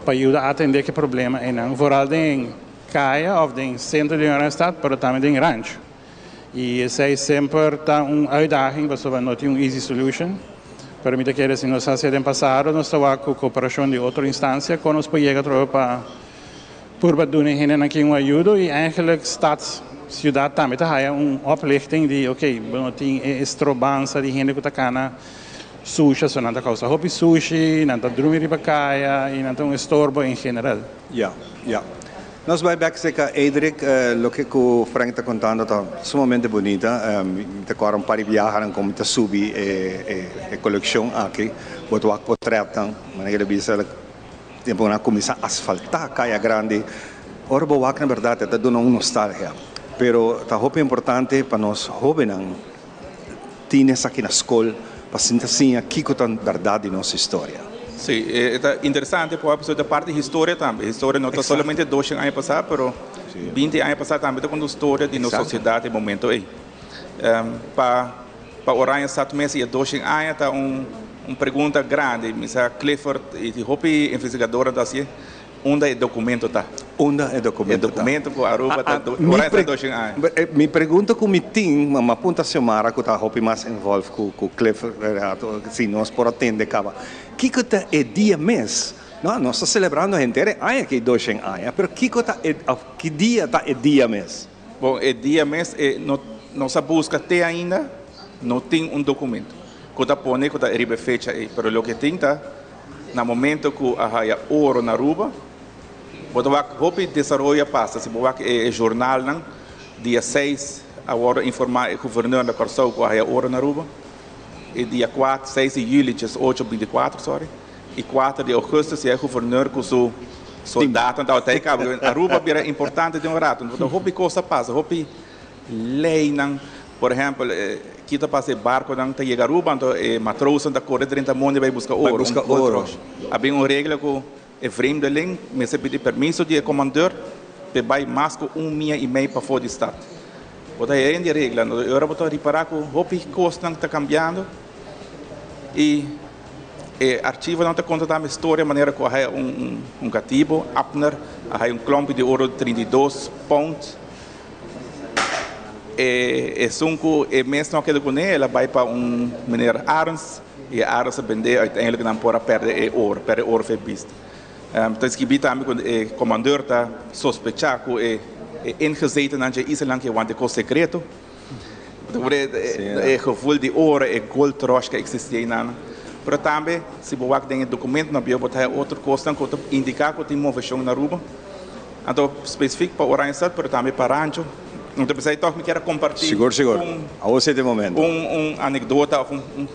para ajudar a atender que problema é não vooral em Caia ou em centro de Oranjestad, mas também em Rancho. E essa é sempre uma uitdaging, mas não tem easy solution. Para mim, que assim, nós fazemos no passado, nós estamos com cooperação de outra instância, quando nós podemos chegar para por doen aqui uma ajuda e eigenlijk staat cidade também está oplichting de não tem estrobança de gente que está cana sushi, só não está causa hobby sushi, não está dormir para caia e não está estorbo em geral. Nós vamos back seca Edric, o que o Frank está contando está sumamente bonita. Te agora para viajar como te subi a coleção aqui, botou a portreta, mas ele bisa tempo na começar a asfaltar caia grande. Ora boa na verdade está dando nostalgia, pero está muito importante para nós jovens ter essa aqui na escola para sentir assim aqui que é verdade nossa história. Sí, es interesante porque da parte de história também. História não está somente 2 anos passados, mas 20 anos passados também está com história de nossa sociedade no momento aí. Para Oranjestad mesmo, 2 anos está uma pergunta grande. Misa Clifford e a Hopi investigadora da CIA, onde é documento está? Onde é documento? É documento que a Aruba está Oranjestad 2 anos. Me pergunta como me tem, uma ponta semana que a Hopi mais envolve com Clifford, sim, nós por atender acaba. Que é dia mês? Nós estamos celebrando a inteira ano que 2 anos, mas que dia está é dia mês? Bom, é dia mês, nossa busca até ainda não tem documento. Quando põe que a fecha aí, mas o que tem está no momento que a ouro na Aruba, quando a Hopi desenvolve passa, se o jornal não, dia 6 agora informar o governador da Corsão que a ouro na Aruba. E dia 4, 6 de julho, 18, 24, sorry. E 4 de agosto, se é o governador com o soldado, então até cá, Aruba era importante de um rato. Então, Hopi coisa passa, Hopi lei, por exemplo, que passa barco, não tem chega Aruba, então matroso da corre 30 mundo vai buscar ouro. Havia uma regra que é vreemde link, mas se pedir permisso de comandante, para vai mais que 1,5 milhão para fora do estado. Então, é a regra. Eu vou reparar que o Hopi coisa não está cambiando. E o arquivo não está contando a história, de maneira que há um cativo, Abner, há klomp de ouro de 32 pontos. E sunco, e mesmo não quer com ela, vai para mineiro Arns, e Arns vende, uiteindelijk não pode perder ouro foi visto. Então, escrevi também que o comandante está sospechado que ingezeten aan je Island, want het is secreto. Het gevoel die oren en gold trosh que existia na. Pero também, se você tem documento, não vai botar outro custo que indicar que tem movição na Aruba. Então, específico para Oranjestad, pero também para Rancho. Então, eu me quero compartilhar Seguro. A você de momento. Anedota,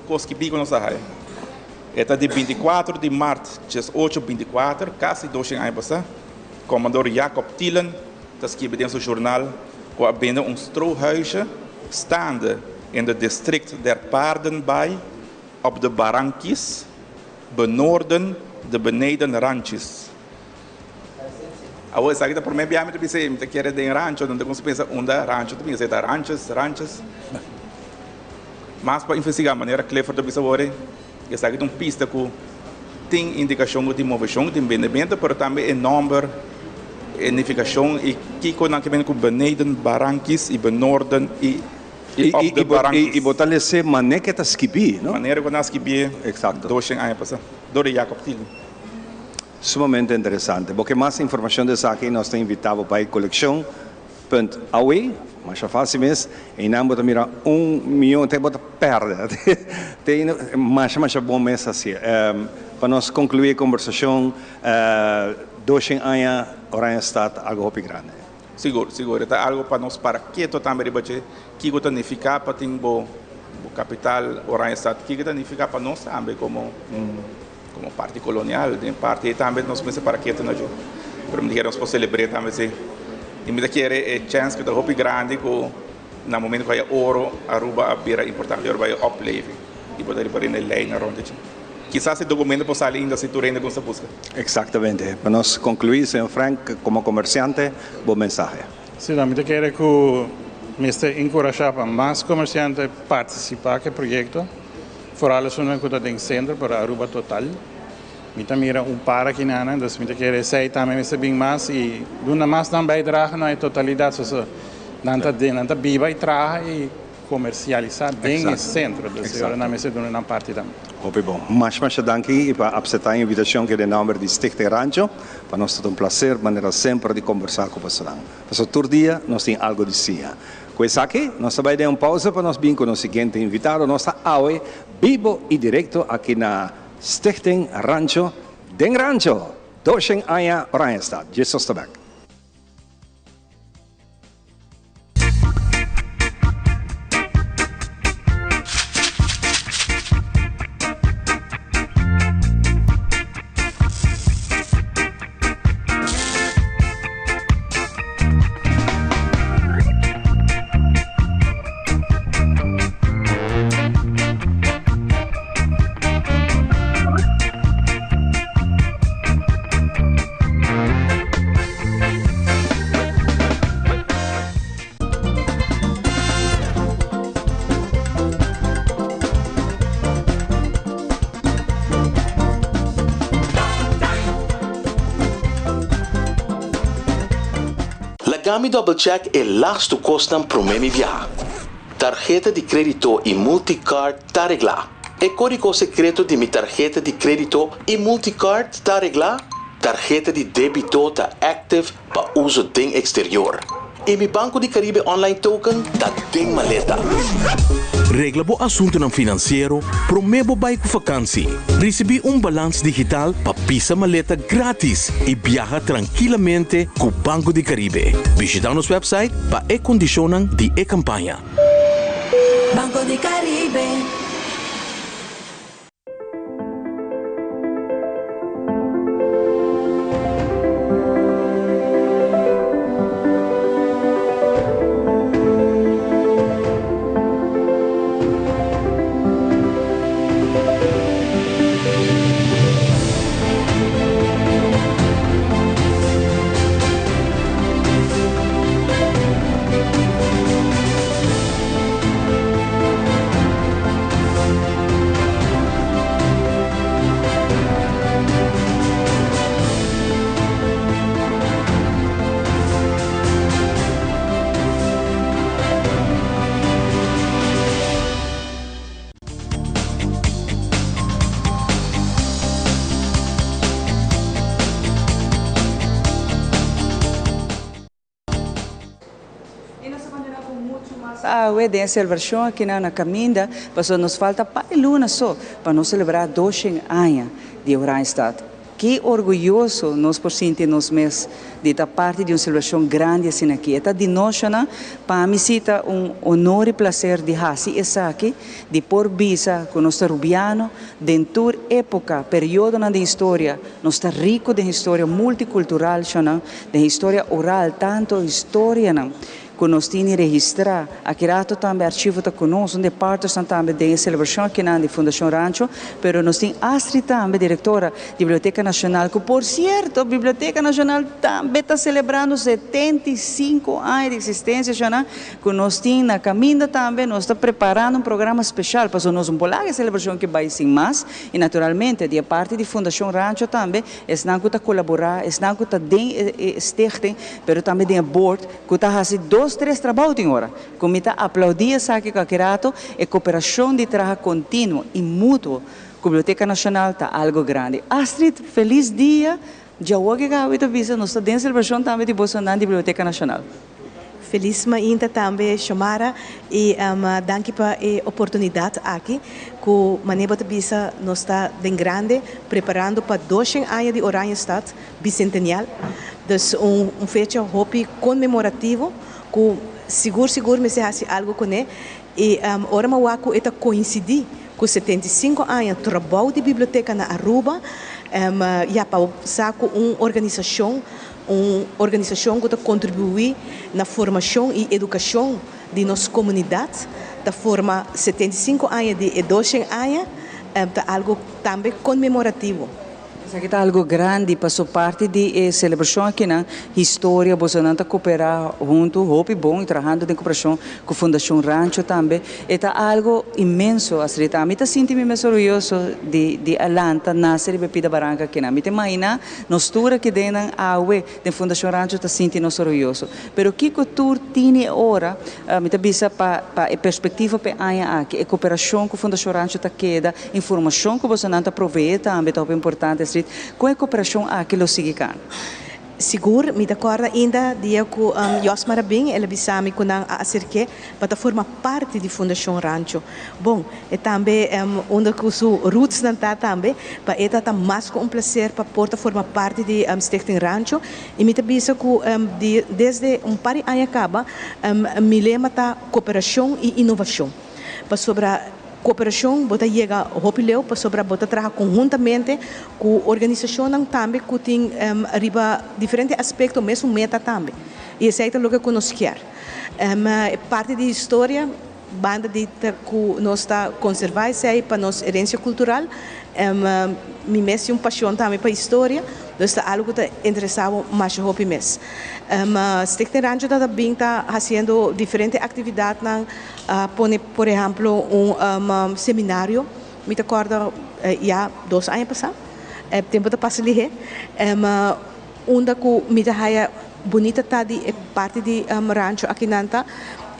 coisa que bico nossa raia. É de 24 de março, 1824, quase 2 anos passar. Comandor Jacob Thielen, dat schreef in zijn journaal, waar binnen strohuisje staande in het district der Paardenbaai op de Barranquis, benoorden de beneden ranches. Agora, sabe que por mim bem me disse, me quer de rancho, não tem pensa onda rancho, tu pensa ranches. Mas para investigar a maneira clever do bisavore, que sabe que pista que tem indicação de movição, de vendimento, mas também é número, identificação e que quando que vem com beneden Barranquis e benoorden e botar esse maneira que está esquibi, não? Maneira que está esquibi, exato. 2 anos passar, do Jacob Thielen. Sumamente interessante. Porque mais informação dessa aqui nós temos invitado para a coleção.awe, mais fácil mesmo, e não bota mirar 1 milhão, tem bota perda. Tem mais bom mês assim. Para nós concluir a conversação, 2 anos, Oranjestad, algo bem grande. Seguro. É algo para nós, para que também, que está significa para ter o capital Oranjestad, que está significa para nós também como parte colonial, de parte e também nós pensamos para que está na gente. Para me dizer, nós podemos celebrar também se e me daqui é chance que está muito grande que no momento que vai ouro, Aruba a beira importante, Aruba vai opleve e poder ir na lei na ronda. Quizás esse documento possa ainda se tornar com essa busca. Exatamente. Para nós concluir, senhor Frank, como comerciante, bom mensagem. Sim, eu quero que me encorajar para mais comerciantes participar do projeto. Vooral is een goed ding centro para Aruba total. Mita mira para aqui nana, dus mita querer sei também me bem mais e duna mais não bijdragen na totalidade, so nanta biba e traga e comercializar bem esse centro, dus agora na mesa duna na parte também. Hope bom. Mas danke e para aceitar a invitação que de nome de Stichting Rancho, para nós é prazer, maneira sempre de conversar com você. Para todo dia nós temos algo de si. Com isso aqui, nós vamos dar uma pausa para nós vir com o seguinte invitado, nossa AUE, vivo e direto aqui na Stichting Rancho, Den Rancho, 2 anos, Oranjestad. Jesus te back. Gami Double Check é lasto costam promemi viajar. Tarjeta de crédito e multicard está arreglada. E código secreto de minha tarjeta de crédito e multicard está arreglada. Tarjeta de débito está active para uso em exterior. E mi Banco de Caribe Online Token está em maleta. Regla bo assunto ng financeiro, promebo bay ko vakansie. Recebi balance digital pa pisa maleta gratis e viaja tranquilamente com Banco de Caribe. Visita nosso website pa e-condicionan di e-campanya. Banco de Caribe. awe de celebração aqui na Caminda, mas nos falta para luna só para nós celebrar 200 anos de Oranjestad. Que orgulhoso nós por sentir nos mês de estar parte de uma celebração grande assim aqui. Eta de nós, para mim, é honor e prazer de fazer isso aqui, de por vista com nosso rubiano, dentro da época, período na história, nós está rico de história multicultural, de história oral, tanto história, que nós temos registrar, aqui também arquivo está conosco, onde parte também da celebração aqui na Fundação Rancho, mas nós temos Astrid também, diretora da Biblioteca Nacional, que por certo, a Biblioteca Nacional também está celebrando 75 anos de existência, que nós temos na Caminda também, nós estamos preparando programa especial, para nós a celebração que vai ser mais, e naturalmente, de parte da Fundação Rancho também, não está colaborar, não está dentro stichting, mas também dentro board, que está fazendo 2-3 trabalhos em hora. Como está aplaudir aqui com aquilo, é cooperação de trabalho contínuo e mútuo. A Biblioteca Nacional está algo grande. Astrid, feliz dia. Já hoje que eu estou nós estamos em celebração também de Bolsonaro da Biblioteca Nacional. Feliz ainda também, Xomara, e danke para a oportunidade aqui, que maneira de visa nós está bem grande, preparando para 200 anos de Oranjestad bicentennial. Então, fecha hobby comemorativo, que seguro me se hace algo com ele, e ora mauaco eta coincidir com 75 anos de trabalho de biblioteca na Aruba, já para saco uma organização que contribui na formação e educação de nossa comunidade, da forma 75 anos de 200 anos, algo também comemorativo. Isso aqui está algo grande, passou parte de celebração aqui na história, Bolsonaro está cooperar junto, hope bom, e trabalhando em cooperação com a Fundação Rancho também. Está algo imenso, a mim está sentindo mais orgulhoso de Atlanta, nascer e Bebida Barranca aqui na. Me imagina, nós tour aqui dentro da AUE, da Fundação Rancho, está sentindo orgulhoso. Pero o que o tour tem agora, me está vista para a perspectiva para aqui, a cooperação com a Fundação Rancho está queda, informação que Bolsonaro está provendo também, está importante. Qual é a cooperação aqui no Sigicano? Seguro, me recordo ainda dia que Yosmar Bing, ela bisami que não acerquei para formar parte da Fundação Rancho. Bom, e também onde que os roots não tá também, para ela tá mais com prazer para porta formar parte da Stichting Rancho. E me também que desde par de anos acaba, me lembra tá cooperação e inovação. Para sobre cooperação, bota chega hopileu para sobre bota trabalhar conjuntamente com a organização também que tem arriba diferentes aspectos, mesmo meta também. E isso é o que nós queremos. Parte da história, banda de que nós está conservar isso aí para nossa herência cultural, me mete paixão também para a história, então está algo que interessava mais hopi mes. Stichting Rancho também está fazendo diferentes atividades, por exemplo, seminário, me recordo já 2 anos passados, tempo de passar ali, onde que me dá bonita tá de parte de rancho aqui nanta,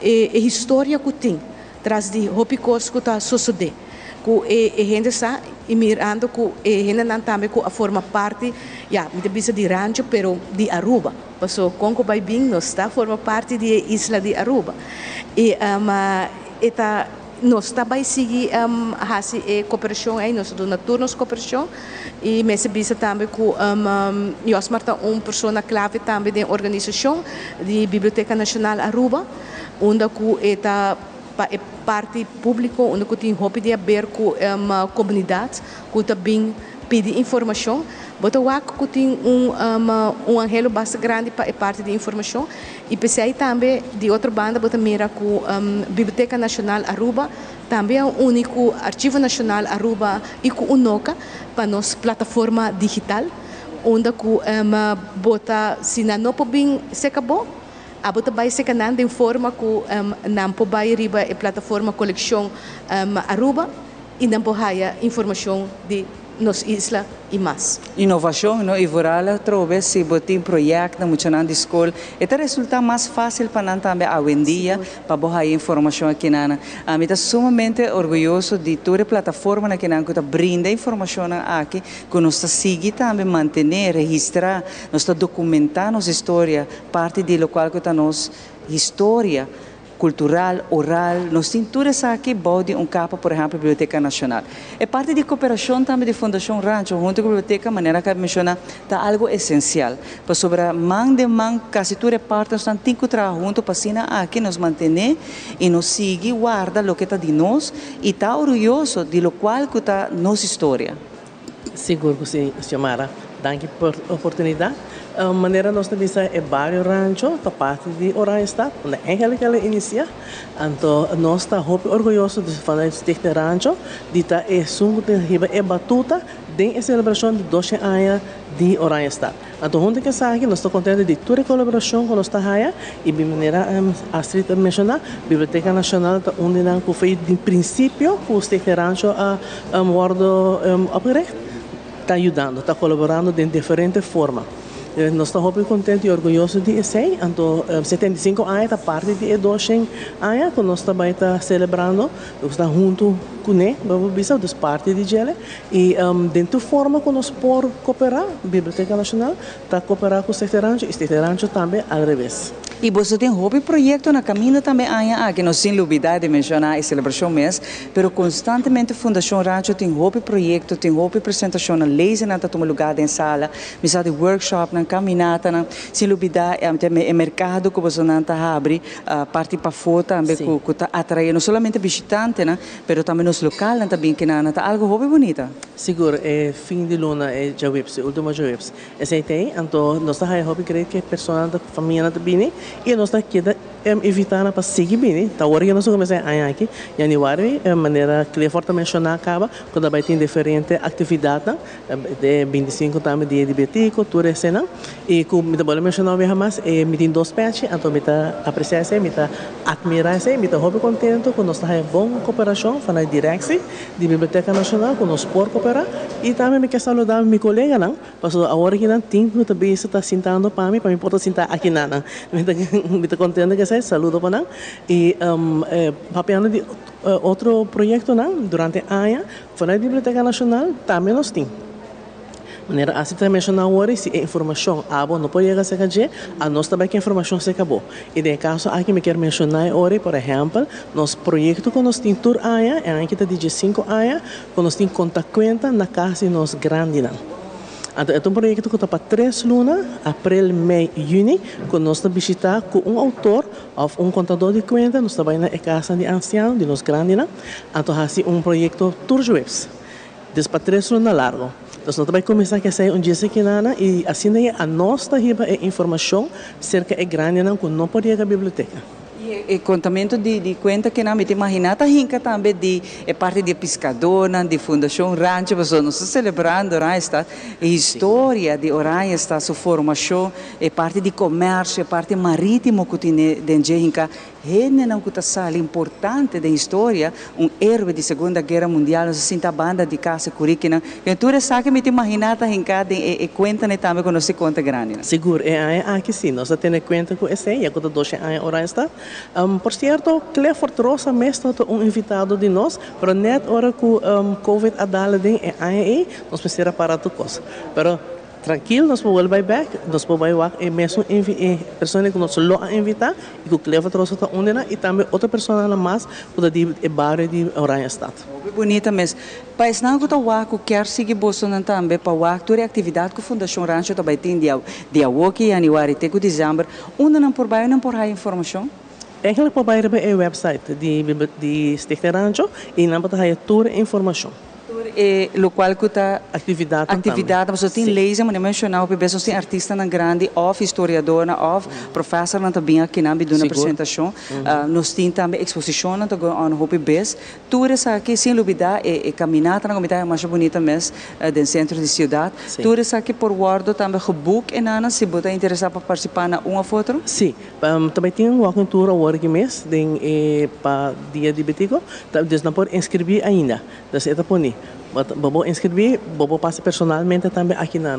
a história que tem, traz de hopi coisas que está sucedendo. Que a gente está mirando que a gente não também que forma parte, já, me dá de rancho, pero de Aruba. Passou com que vai bem, nós está forma parte da isla de Aruba. E nós também seguir a cooperação aí, nós damos turnos de cooperação e me sabia também que Yosmar é uma pessoa clave também da organização da Biblioteca Nacional Aruba, onde que é parte pública, onde que tem hobby de abrir com a comunidade, que também pede informação. Bota o que tem angelo bastante grande para a parte de informação. E pensei também de outra banda, bota mira com a Biblioteca Nacional Aruba, também é o único Arquivo Nacional Aruba e com o NOCA para nossa plataforma digital, onde que bota se não bem se acabou. A bota vai se canando em forma que não pode riba a plataforma coleção Aruba e não pode informação de nossa isla e mais. Inovação, não? E vorala trove se botem projeto na muita na escola, eta resulta mais fácil para nós também a dia para botar informação aqui na. A mim está sumamente orgulhoso de toda a plataforma na que nós está brinda informação aqui, que nós está seguir também manter, registrar, nós está documentar nossa história, parte de local que está nossa história. cultural, oral, nós temos tudo isso aqui, bode capa, por exemplo, a Biblioteca Nacional. É parte de cooperação também da Fundação Rancho, junto com a biblioteca, maneira que menciona, está algo essencial. Para sobre quase todas as partes, nós temos que trabalhar junto para aqui nos manter e nos seguir, guarda o que está de nós e está orgulhoso de lo qual que está nossa história. Seguro que sim, Xiomara. Danke por a oportunidade. A maneira nós temos é Barrio Rancho, da parte de Oranje Stad, onde eigenlijk ela inicia. Então, nós estamos muito orgulhosos de fazer este Rancho, de estar é batuta de celebração de 12 anos de Oranje Stad. Então, junto com isso aqui, nós estamos contentes de toda a colaboração com nós aí e de maneira a Astrid mencionar, a Biblioteca Nacional está onde nós foi de princípio, com este Rancho a opgericht. Está ajudando, está colaborando de diferentes formas. Nós estamos muito contentes e orgulhosos de isso. Então, 75 anos da parte de 12 anos, que nós também estamos celebrando. Nós estamos junto com ele, das partes de ele. E dentro da forma que nós podemos cooperar, a Biblioteca Nacional está cooperando com o Rancho, e o Rancho também ao revés. E você tem um projeto na caminho também que não sem dúvida de mencionar a celebração mês, mas constantemente a Fundação Rancho tem um projeto, tem uma apresentação na leis na toma lugar em sala, misa de workshop na caminhada, na sem dúvida é mercado que você não está abre parte para foto também que está atrair não somente visitantes, mas também nos locais também que na tá algo muito bonito. Seguro, é fim de luna é Jawips, último Jawips. Esse aí, então nós está aí creio que pessoas da família também e nós está aqui evitando para seguir bem. Tá hora que nós começamos a aqui, em janeiro, de maneira que forte mencionar acaba, quando vai ter diferentes atividades, de 25 também de diabético, tudo isso, né? E como me pode mencionar mais, me tem dois peixes, então me tá apreciar isso, me tá admirar isso, me tá muito contente com nós tá boa cooperação, falando direto de Biblioteca Nacional, com nós por cooperar e também me quer saludar meu colega, não? Porque a hora que não tem, eu também está sentando para mim poder sentar aqui nada. Me tá contente que saludo para nós e papiando de outro projeto não durante a ano fora da Biblioteca Nacional também nós temos maneira assim também mencionar agora se a informação não pode chegar a ser a nós também que a informação se acabou e de caso aqui me quero mencionar agora por exemplo nosso projeto que nós temos tour aia é aqui está de 5 aia que nós temos conta conta na casa nós grande não. Então, é um projeto que está para 3 lunas, abril, maio e junho, que nós estamos visitar com um autor ou contador de conta, nós estamos na casa de ancianos, de nós grandes, então assim um projeto Tours Webs, desde para 3 lunas largo. Então, nós vamos começar a sair dia seguinte e assim a nossa informação cerca de grande que não pode ir à biblioteca. E contamento de conta que não me imagina tá rinca também de parte de pescador de Fundação Rancho você não está celebrando Oranje a história de Oranje está sua formação é parte de comércio é parte marítimo que tem dentro rinca Rene não que sala importante da história héroe de Segunda Guerra Mundial nós sinta banda de casa currícula que tudo isso que me imagina tá rinca de conta né também quando se conta grande seguro é aqui sim nós temos conta com esse e agora 12 anos Oranje está por certo, Clifford Rosa mesmo é invitado de nós, mas net hora que o Covid a dar é aí, nós precisamos parar tudo coisa. Mas tranquilo, nós vamos voltar back, nós vamos ir e mesmo pessoas que nós lo invitar e que o Clifford Rosa está onde e também outra pessoa mais que de bairro de Oranje Stad. Bonita mesmo. País não que o quer seguir Bolsonaro também para o toda a atividade que a Fundação Rancho também tem de Awoki, janeiro até dezembro, onde não por baixo não por aí informação? Eigenlijk probeer we een website die Stichting Rancho e não para ter toda a informação. O qual que está atividade, mas tem leis, mas mencionar o pessoas tem artista na grande, ou historiador, ou professor na também aqui na de uma apresentação. Nós temos também exposição na no Hopi Bes. Tudo isso aqui sem dúvida é caminhada na comunidade mais bonita mesmo do centro da cidade. Tudo isso aqui por guardo também book e nana se você interessado para participar na uma foto. Sim, também tem walking tour agora que mês para dia de Betico, desde não pode inscrever ainda. Das é taponi. Vou inscrever, vou passar personalmente também aqui na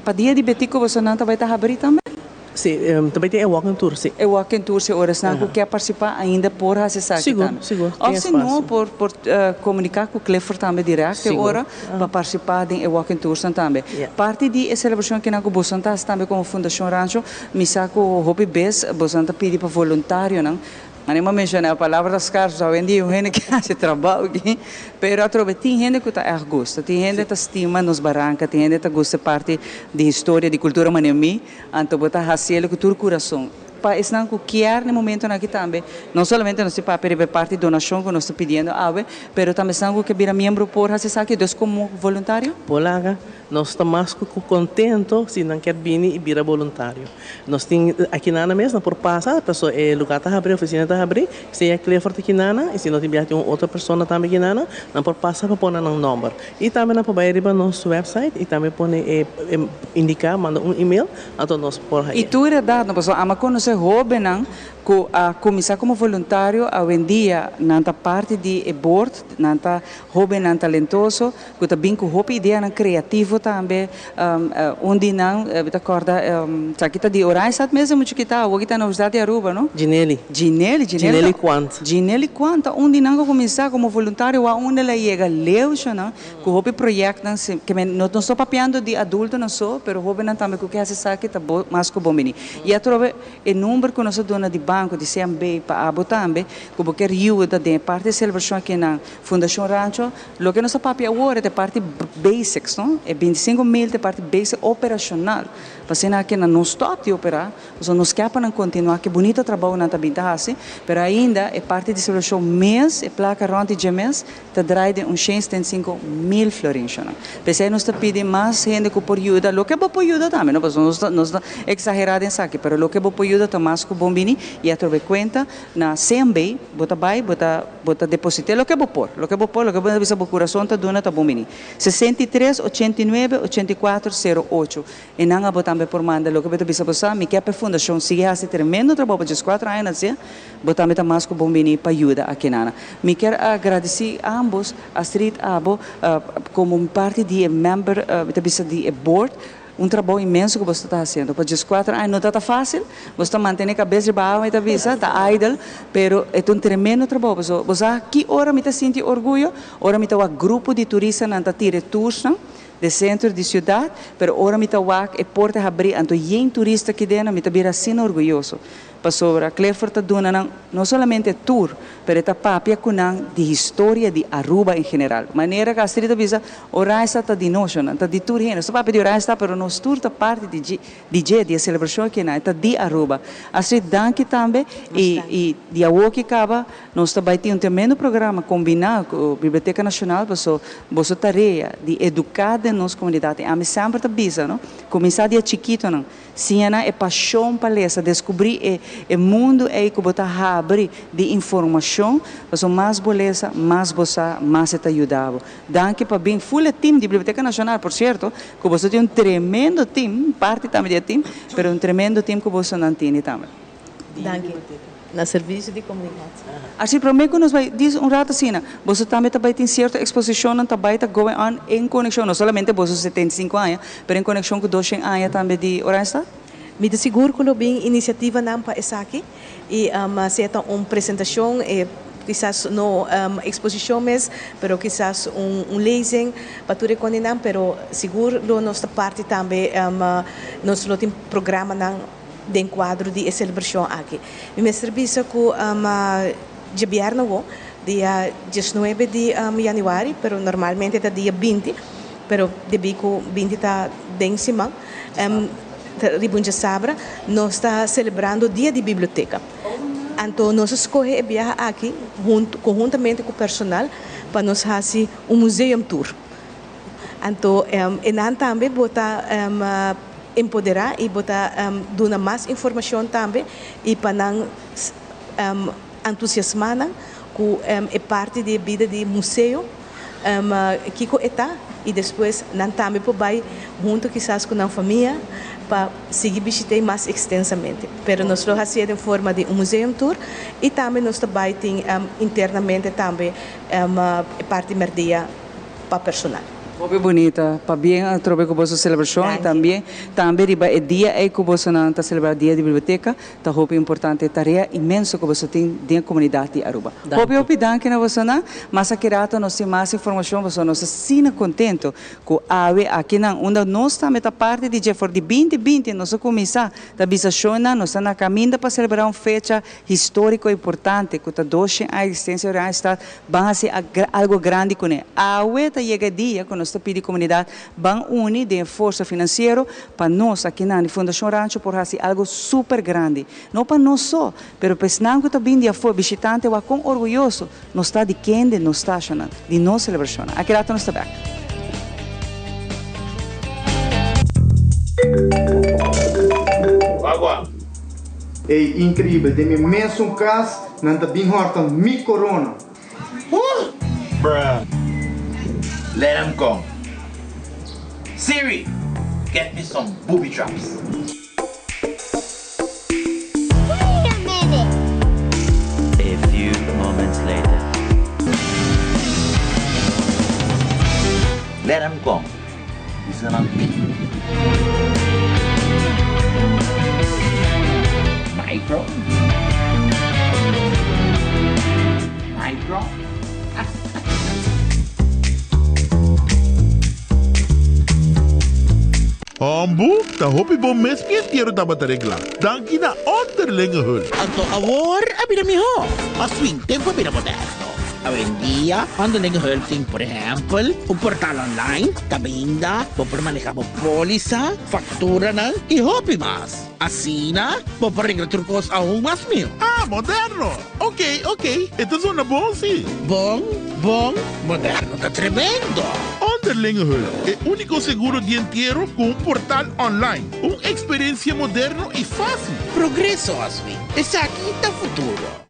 para dia de Betico você não vai estar abrir também? Sim, também tem walking tour, sim. É walking tour, se horas não quer participar ainda por acessar aqui também. Seguro. Ou se não, por comunicar com o Clifford também direto, hora para participar de walking tours também. Parte de celebração que na que você também como Fundação Rancho, me saco o Hopi Bes, você pede para voluntário, não? Anima mencionar a palavra escasso, hoje em dia o gente que faz trabalho aqui, pero a trobe tem gente que tá gosta, tem gente que estima nos barranca, tem gente que gosta parte de história, de cultura manemi, então botar racielo com todo o coração. Para isso não qualquer momento aqui também, não somente nós para perder parte de donação que nós estamos pedindo, pero também estamos que vira membro por fazer saque dos como voluntário. Polaga, nós estamos mais contentos se não quer vir e virar voluntário. Nós temos aqui na mesma por passar, a pessoa é lugar está abrir, a oficina está abrir, se é Clifford aqui na, e se não tiver outra pessoa também aqui na, não por passar para pôr um número. E também não pode ir para nosso website e também pode indicar, manda e-mail, então nós por aí. E tu é dado, pessoa, ama conhecer jovem não, a começar como voluntário hoje em dia nanta parte de board nanta jovem nanta talentoso que também com hobby ideia na criativo também onde não está corda tá kita de orais sabe mesmo que kita hoje está na Universidade de Aruba não Ginelli quanto onde não começar como voluntário onde ela chega leu não com hobby projeto que não só papiando de adulto não só pero jovem não também que hace saque tá mais que bom meni e a trove o número que nós dona de banco de CMB para abo também, como quer ajuda de parte de celebração aqui na Fundação Rancho, lo que nós papia agora é parte basics, não? É 25 mil de parte basic operacional. Porque aqui não stop de operar, nós não escapa não continuar, que bonito trabalho na tabita assim, pero ainda é parte de celebração mês, é placa ronde de mês, tá drai de 175 mil florins, não? Porque nós tá pedindo mais gente que por ajuda, lo que é por ajuda também, não? Nós exagerado em saque, pero lo que é por ajuda tá mais que bombini e a trove conta na CMB, bota depositar lo que vou pôr, lo que vou avisar o coração tá dona tá bombini. 63 89 84 08. E não a botar por manda lo que vou avisar você, me quer a fundação sigue a tremendo trabalho de 4 anos assim, botar me tá mais que bombini para ajuda aqui nana. Me quer agradecer a ambos, a Street Abo como parte de member de board. Trabalho imenso que você está fazendo. Para os 4 anos não está fácil, você está mantendo a cabeça de baixo, está idle, pero é tremendo trabalho. Você aqui, ora me sente orgulho, ora me está grupo de turistas na tira tours de centro de cidade, pero ora me está é porta abrir, então tem turista aqui dentro, me está vira assim orgulhoso. Passou a Clifford está dando não somente tour, pero está papia com de história de Aruba em geral. Maneira que a street avisa, ora está de noção, está de tour hena. Só papia de ora está, pero nos tour está parte de celebração aqui na, está de Aruba. A street danke também e de awoki acaba, nós também tem tremendo programa combinado com a Biblioteca Nacional, passou boa tarefa de educar de nossa comunidade. A mim sempre está bisa, não? Começar de chiquito, não? Sim, é paixão para essa, descobrir o mundo é que você abre de informação, você mais beleza, mais você, mais te ajudava. Danke para bem full time de Biblioteca Nacional, por certo, que você tem tremendo time, parte também do time, mas tremendo time que você não tem também. Danke. Na serviço de comunicação. Assim, para mim, nós vai dizer rato assim, você também tem certa exposição, também está going on em conexão, não somente você 75 anos, mas em conexão com 200 anos também de Orange. Me seguro que bem iniciativa não para essa aqui e se é uma apresentação quizás no exposição mesmo, pero quizás leasing para tudo quando não, pero seguro nossa parte também nós temos programa não de enquadro de celebração aqui. Me serviço com de viernes, dia 19 de januário, pero normalmente é dia 20, pero de bico 20 está bem cima. Ribunja Sabra, nós está celebrando o dia de biblioteca. Então, nós escolhemos viajar aqui, conjuntamente com o personal, para nós fazer museu tour. Então, e nós também botar empoderar e botar dar mais informação também e para nós entusiasmar com a parte da vida de museu que está e depois nós também podemos junto quizás com a família para seguir visitar mais extensamente. Pero nós lo fazemos em forma de museu tour e também nós também tem internamente também parte merdia para personal. Muito bonita, para bem trobe com a celebração e também riba é dia aí que você não está celebrando dia de biblioteca, tá hope importante tarefa imenso que você tem dentro da comunidade de Aruba. Hope danke na você não, mas aqui rata nós temos mais informação, você nós sina contento com a aqui não, onde nós estamos a parte de Jefford de 2020 nós começar da bisachona, nós estamos na caminho para celebrar uma fecha histórica importante que tá doce a existência da estado, vai ser algo grande com ele. A tá chega dia quando nós pedi comunidade van unir de força financeira para nós aqui na Fundação Rancho por fazer algo super grande. Não para nós só, mas para não que também dia foi visitante ou com orgulhoso, nós está de quem de nós está de nós celebração. Aqui lá nós está back. Água. É incrível, de mim mesmo caso, não está bem horta mi corona. Bruh. Let him go. Siri, get me some booby traps. Wait a minute. A few moments later. Let him go. He's gonna be. Micro. Micro. Ambu, ta hopi bom mes piestiero taba regla. Dan kina onderlinge hul. Anto avor abira miho. Aswing tempo abira moderno. Avendia, underlinge hul ting por ejemplo, un portal online, tabinda, por manejamos póliza, factura nan y hopi más. Asina, por arreglar trucos aún más mío. Ah, moderno. Ok. Esto suena bom, sí. Bom, moderno, está tremendo. Underlinge hul, el único seguro de entierro con un portal online. Una experiencia moderno y fácil. Progreso, Aswing. Es aquí el futuro.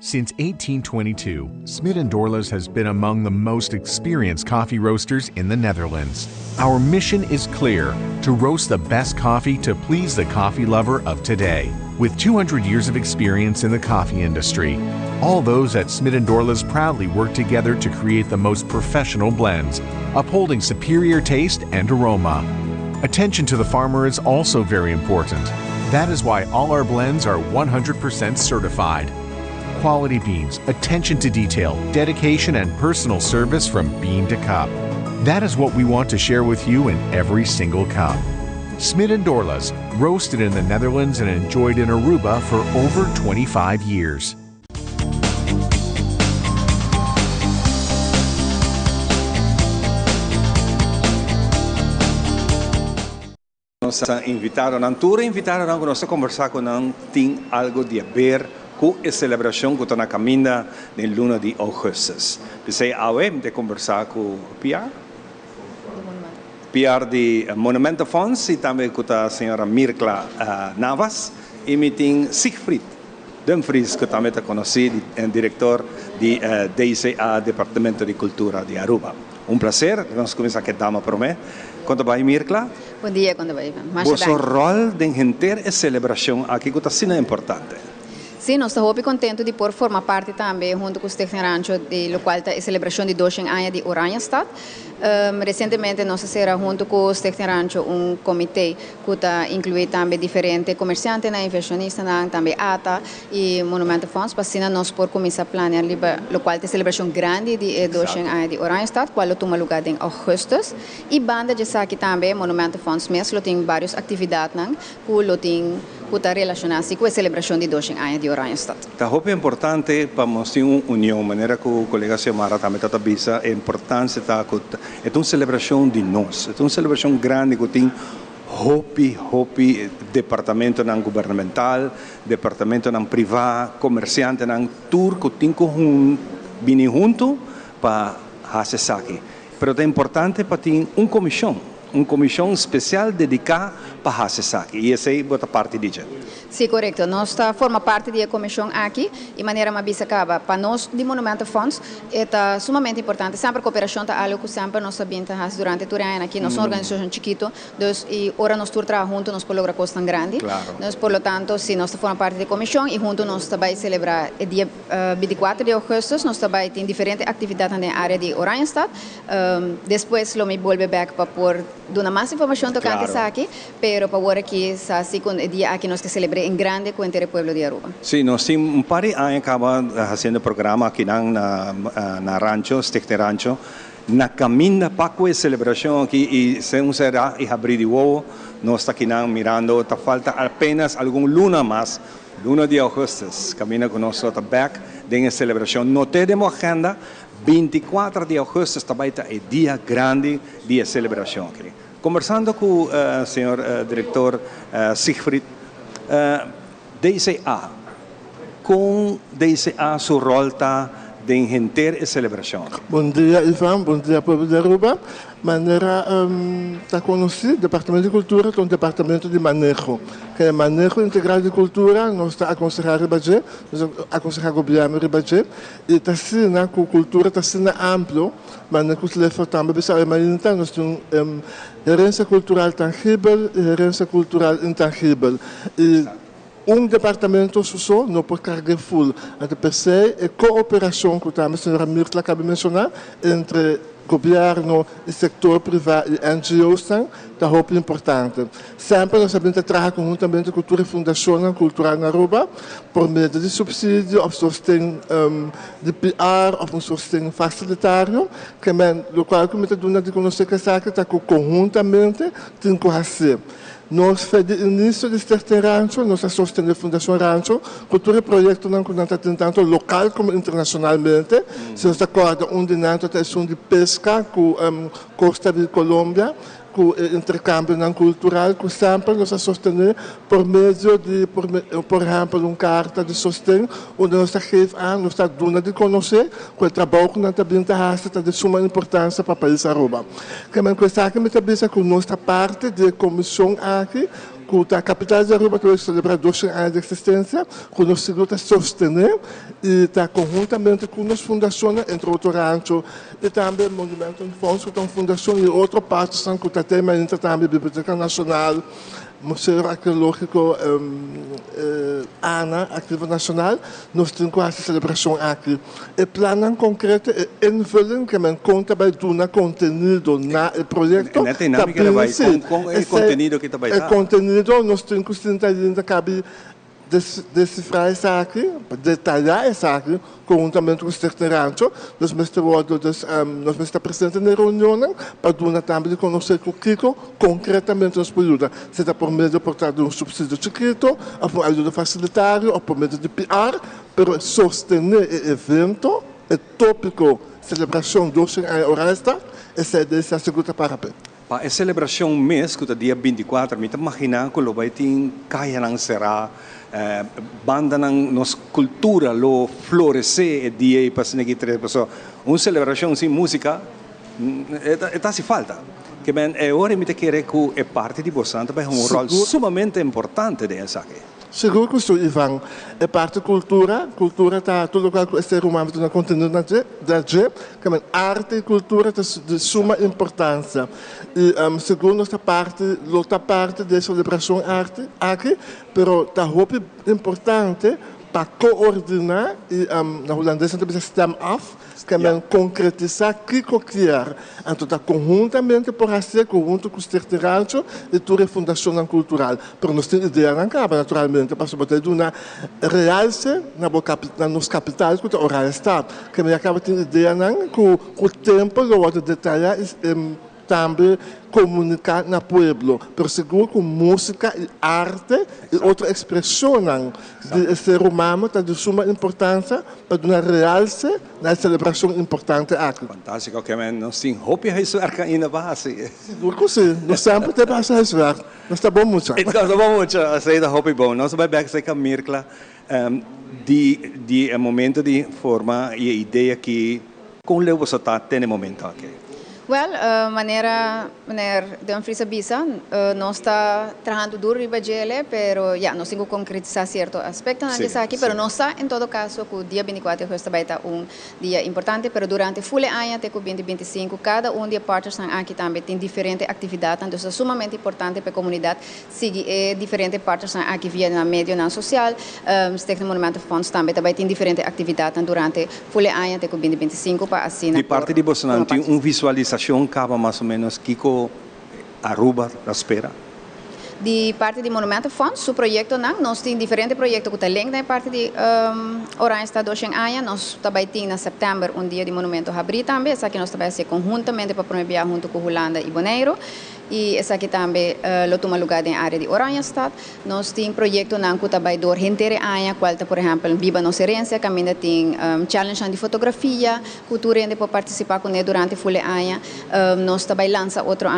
Since 1822, Smit & Dorlas has been among the most experienced coffee roasters in the Netherlands. Our mission is clear: to roast the best coffee to please the coffee lover of today. With 200 years of experience in the coffee industry, all those at Smit & Dorlas proudly work together to create the most professional blends, upholding superior taste and aroma. Attention to the farmer is also very important. That is why all our blends are 100% certified. Quality beans, attention to detail, dedication, and personal service from bean to cup. That is what we want to share with you in every single cup. Smit & Dorlas, roasted in the Netherlands and enjoyed in Aruba for over 25 years. Nos invitaram a tour, invitaram a nós a conversar com nós, tem algo de ver com a celebração que está na caminha na luna de agosto. Pensei, de conversar com o PR de Monumento Fonds e também com a senhora Mirkla Navas e me tem Siegfried Dumfries, que também está conhecido, diretor de DICA, Departamento de Cultura de Aruba. Prazer, vamos começar com a dama para mim. Quando vai, Mirkla? Bom dia, quando vai. O seu rol de entender a celebração aqui que está sendo importante. Sim, nós estamos muito contentes de por formar parte também, junto com o Stichting Rancho, do qual está a celebração de 200 anos de Oranjestad. Recentemente, nós fizemos junto com o Stichting Rancho comitê que está inclui também diferentes comerciantes, inversionistas, também ATA e Monumento Fonds, para assim nós por começar a planear o qual é a celebração grande de 200 anos de Oranjestad, qual toma lugar em agosto. E banda de aqui também, Monumento Fonds mesmo, tem várias atividades que tem que relacionar-se com a celebração de 200 anos de Oranjestad. É importante para nós ter uma união, maneira que o colega Xiomara também está avisa, é importante é uma celebração de nós, é uma celebração grande que tem departamento não governamental, departamento não privado, comerciante não tour que tem que vir junto para fazer isso aqui. Mas é importante para ter uma comissão uma comissão especial dedicada para fazer isso aqui. E essa é a parte de Sim, correto. Nós forma parte da comissão aqui, de maneira mais acaba para nós de Monumento Funds é sumamente importante. Sempre a cooperação é algo que sempre nós sabemos durante o ano aqui. Nós somos uma organização chiquita, e agora nós trabalhamos juntos, nós podemos lograr coisas tão grandes. Claro. Nós, por lo tanto, sim, nós formamos parte da comissão e juntos nós também celebrar o dia 24 de agosto, nós também temos diferentes atividades na área de Oranjestad. Depois, eu me volto back para pôr dar mais informação do que antes aqui, mas para agora aqui, assim, com o dia aqui nós que celebramos em grande com o povo de Aruba. Sim, nós temos um par de anos fazendo programa aqui na Rancho, Stichte Rancho, na caminho para a celebração aqui e se um será e abrir de novo, nós estamos aqui mirando, falta apenas algum luna mais, luna de agosto, caminha com nós back da celebração. Não temos agenda, 24 de agosto também é o dia grande de celebração aqui. Conversando com o senhor diretor Siegfried, DCA, com DCA sua rol de engentar a celebração? Bom dia, Ivan. Bom dia, povo de Aruba. Maneira está conhecido, o Departamento de Cultura é um departamento de manejo. Que é manejo integral de cultura, nós está aconselhando Ribaje, nós aconselhamos o governo Ribaje, e está sendo, com cultura está sendo amplo, mas não se leva também, mas nós temos herência cultural tangível e herência cultural intangível. E departamento só não pode carregar full. Até per se, a cooperação que a senhora Mirtla acaba de mencionar entre governo e setor privado e NGOs está muito importante. Sempre nós sabemos trabalhar conjuntamente com a cultura e fundação cultural na Aruba, por meio de subsídio, ou sustento de PR, ou sustento facilitário, que o qual a comunidade de conhecer que está conjuntamente tem que fazer. Nós fizemos início deste rancho, nós sostenemos a Fundação Rancho, cultura e projeto não está tentando local como internacionalmente. Se você acorda, de nós é de pesca com Costa de Colômbia, com intercâmbio não cultural, que sempre nós sostenemos por meio de, por exemplo, carta de sustento, onde nós nos está dando de conhecer que o trabalho que nós está de suma importância para o país Aruba. Que é coisa que me está com nossa parte de comissão aqui, que a capital de Aruba vai celebrar 2 anos de existência, que nós seguimos sostener e está conjuntamente com as fundações, entre outros ranchos, e também Monumento Funds, que é uma fundação e outra parte, que tem ainda também a Biblioteca Nacional, Museu Arqueológico ANA, Arquivo Nacional, nós temos essa celebração aqui. O plano concreto é invulling, que me conta vai dar conteúdo no projeto. Na dinâmica da vai, com o conteúdo que está vai dar. O conteúdo, nós temos que ainda cabe decifrar isso aqui, detalhar isso aqui, conjuntamente com o Stichte Rancho. Nós estamos presentes na reunião para dar também de conhecer o que concretamente nos pode ajudar. Seja por meio de portar um subsídio chiquito, ou por ajuda facilitária, ou por meio de PR, para sostener o evento, o tópico celebração do Oranjestad, essa é a segunda parte. Para a celebração mês, que é dia 24, me imagina que vai ter kaya nang será, banda nang nos cultura lo florescer e dia e passar aqui 3 pessoas. Uma celebração sem música, está se falta. Que bem, agora me querer que é parte de você, também é um rol sumamente importante dessa aqui. Seguro que sim, Ivan. É parte da cultura está tudo o que o ser humano tem conteúdo da gente, que arte e cultura é de suma importância. E segundo esta parte, outra parte da celebração arte aqui, mas está muito importante para coordenar e na holandesa também stem af, que é concretizar o que quer. Então, está conjuntamente por fazer, conjunto com o Stichte Rancho e toda a Fundação Cultural. Mas nós temos ideia na capa, naturalmente, para poder dar uma realce na nossa capital, que é Oranjestad. Que me acaba tendo ideia que o tempo eu vou detalhar também comunicar no pueblo, mas seguro com música e arte e outra expressão de ser humano está de suma importância para dar realce na celebração importante aqui. Fantástico, que nós temos hope reiswerk ainda base. Seguro que sim, nós sempre temos reiswerk. Nós está bom muito. Está bom muito, a saída hope bom. Nós vamos back com a Mirtla de momento de forma e ideia que com o você está tendo momento aqui. Well, meneer De Vries avisa, nós está trabajando duro riba gele, pero ya, nós temos que concretizar certo aspecto na Sim, aqui, pero nós está, em todo caso, que o dia 24 de agosto vai estar dia importante, pero durante full ano até o 2025, cada dia partners aqui também tem diferente atividade, então é sumamente importante para a comunidade seguir diferente partners aqui via na média na social, Stichting Monumento Fonds também tem diferente atividade durante full ano até o 2025 para assinar. De parte de Bolsonaro, tem visualização acaba mais ou menos Kiko Aruba da espera. De parte de Monumento Fonds, o projeto nós temos diferentes projetos que estão na parte de Oranje está 2 anos, nós também temos em setembro dia de Monumento abrir também, essa aqui nós também ser conjuntamente para promover junto com Holanda e Bonaire. E essa aqui também toma lugar na área de Oranje Stad. Nós temos projeto que também dor inteira área, qual por exemplo, Viva Nossa Herência, caminha tem challenge de fotografia, cultura ainda pode participar com ele durante a full ano. Nós também lança outro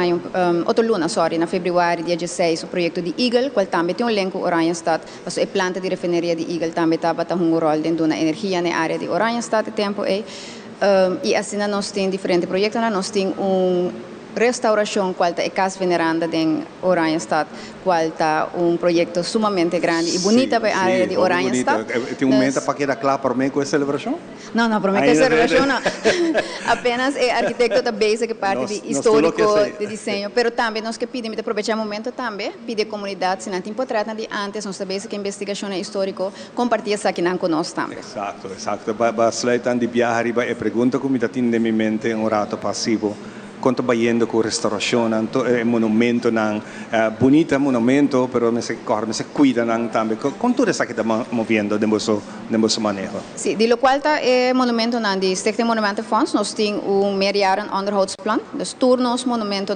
luna, na fevereiro, dia 16, o projeto de Eagle, qual também tem link com Oranje Stad. A planta de refineria de Eagle também está um rol dentro da energia na área de Oranje Stad tempo e assim nós temos diferentes projetos, nós temos restauração qual é casa veneranda de Oranje Stad, qual está projeto sumamente grande e bonita para a área de Oranje Stad. Tem momento para quedar claro para mim com a celebração? Não, para mim que a celebração não. Apenas é arquiteto da base que parte de histórico de desenho, pero também nós que pedimos aproveitar o momento também, pedir a comunidade se não tem portrata de antes, nós também que investigação histórica compartilha isso aqui conosco também. Exato. Basta de viajar e pergunta como está tendo em mente um rato passivo. Quanto bayendo com restauração, monumento, bonita monumento, pero me se cuida também. Com tudo isso que está movendo de nosso manejo. Sim, de lo qual está monumento de Stichting Monumento Fonds, nós temos meerjaren onderhoudsplan. Dus turnos monumento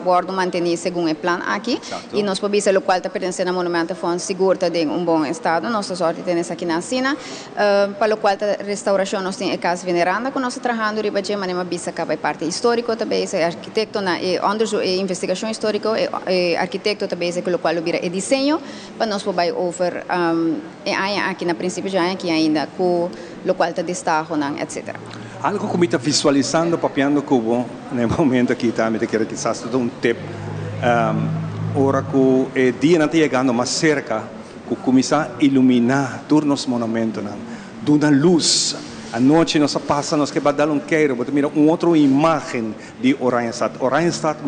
worden mantenido segundo o plano aqui. E nós podemos ver o qual está pertencendo ao Monumento Fonds seguro em bom estado. Nossa sorte tem aqui na Sina. Para o qual está restauração, nós temos a casa veneranda, que nós estamos trabalhando riba de maneira bisa que vai parte histórica também, é arquiteto na onderzoek e investigação histórica, é arquiteto também é o qual vira é desenho, para nós poder over aqui na princípio já aqui ainda com o qual está destaco, etc. Algo que me está visualizando papiando cubo no momento aqui também te quero quizás dar tip. Ora que o dia não está chegando mais cerca, que começa a iluminar turnos monumentos, de uma luz. A noite nós passamos, que vai dar queiro, vou mirar outra imagem de Oranje Stad. Oranje Stad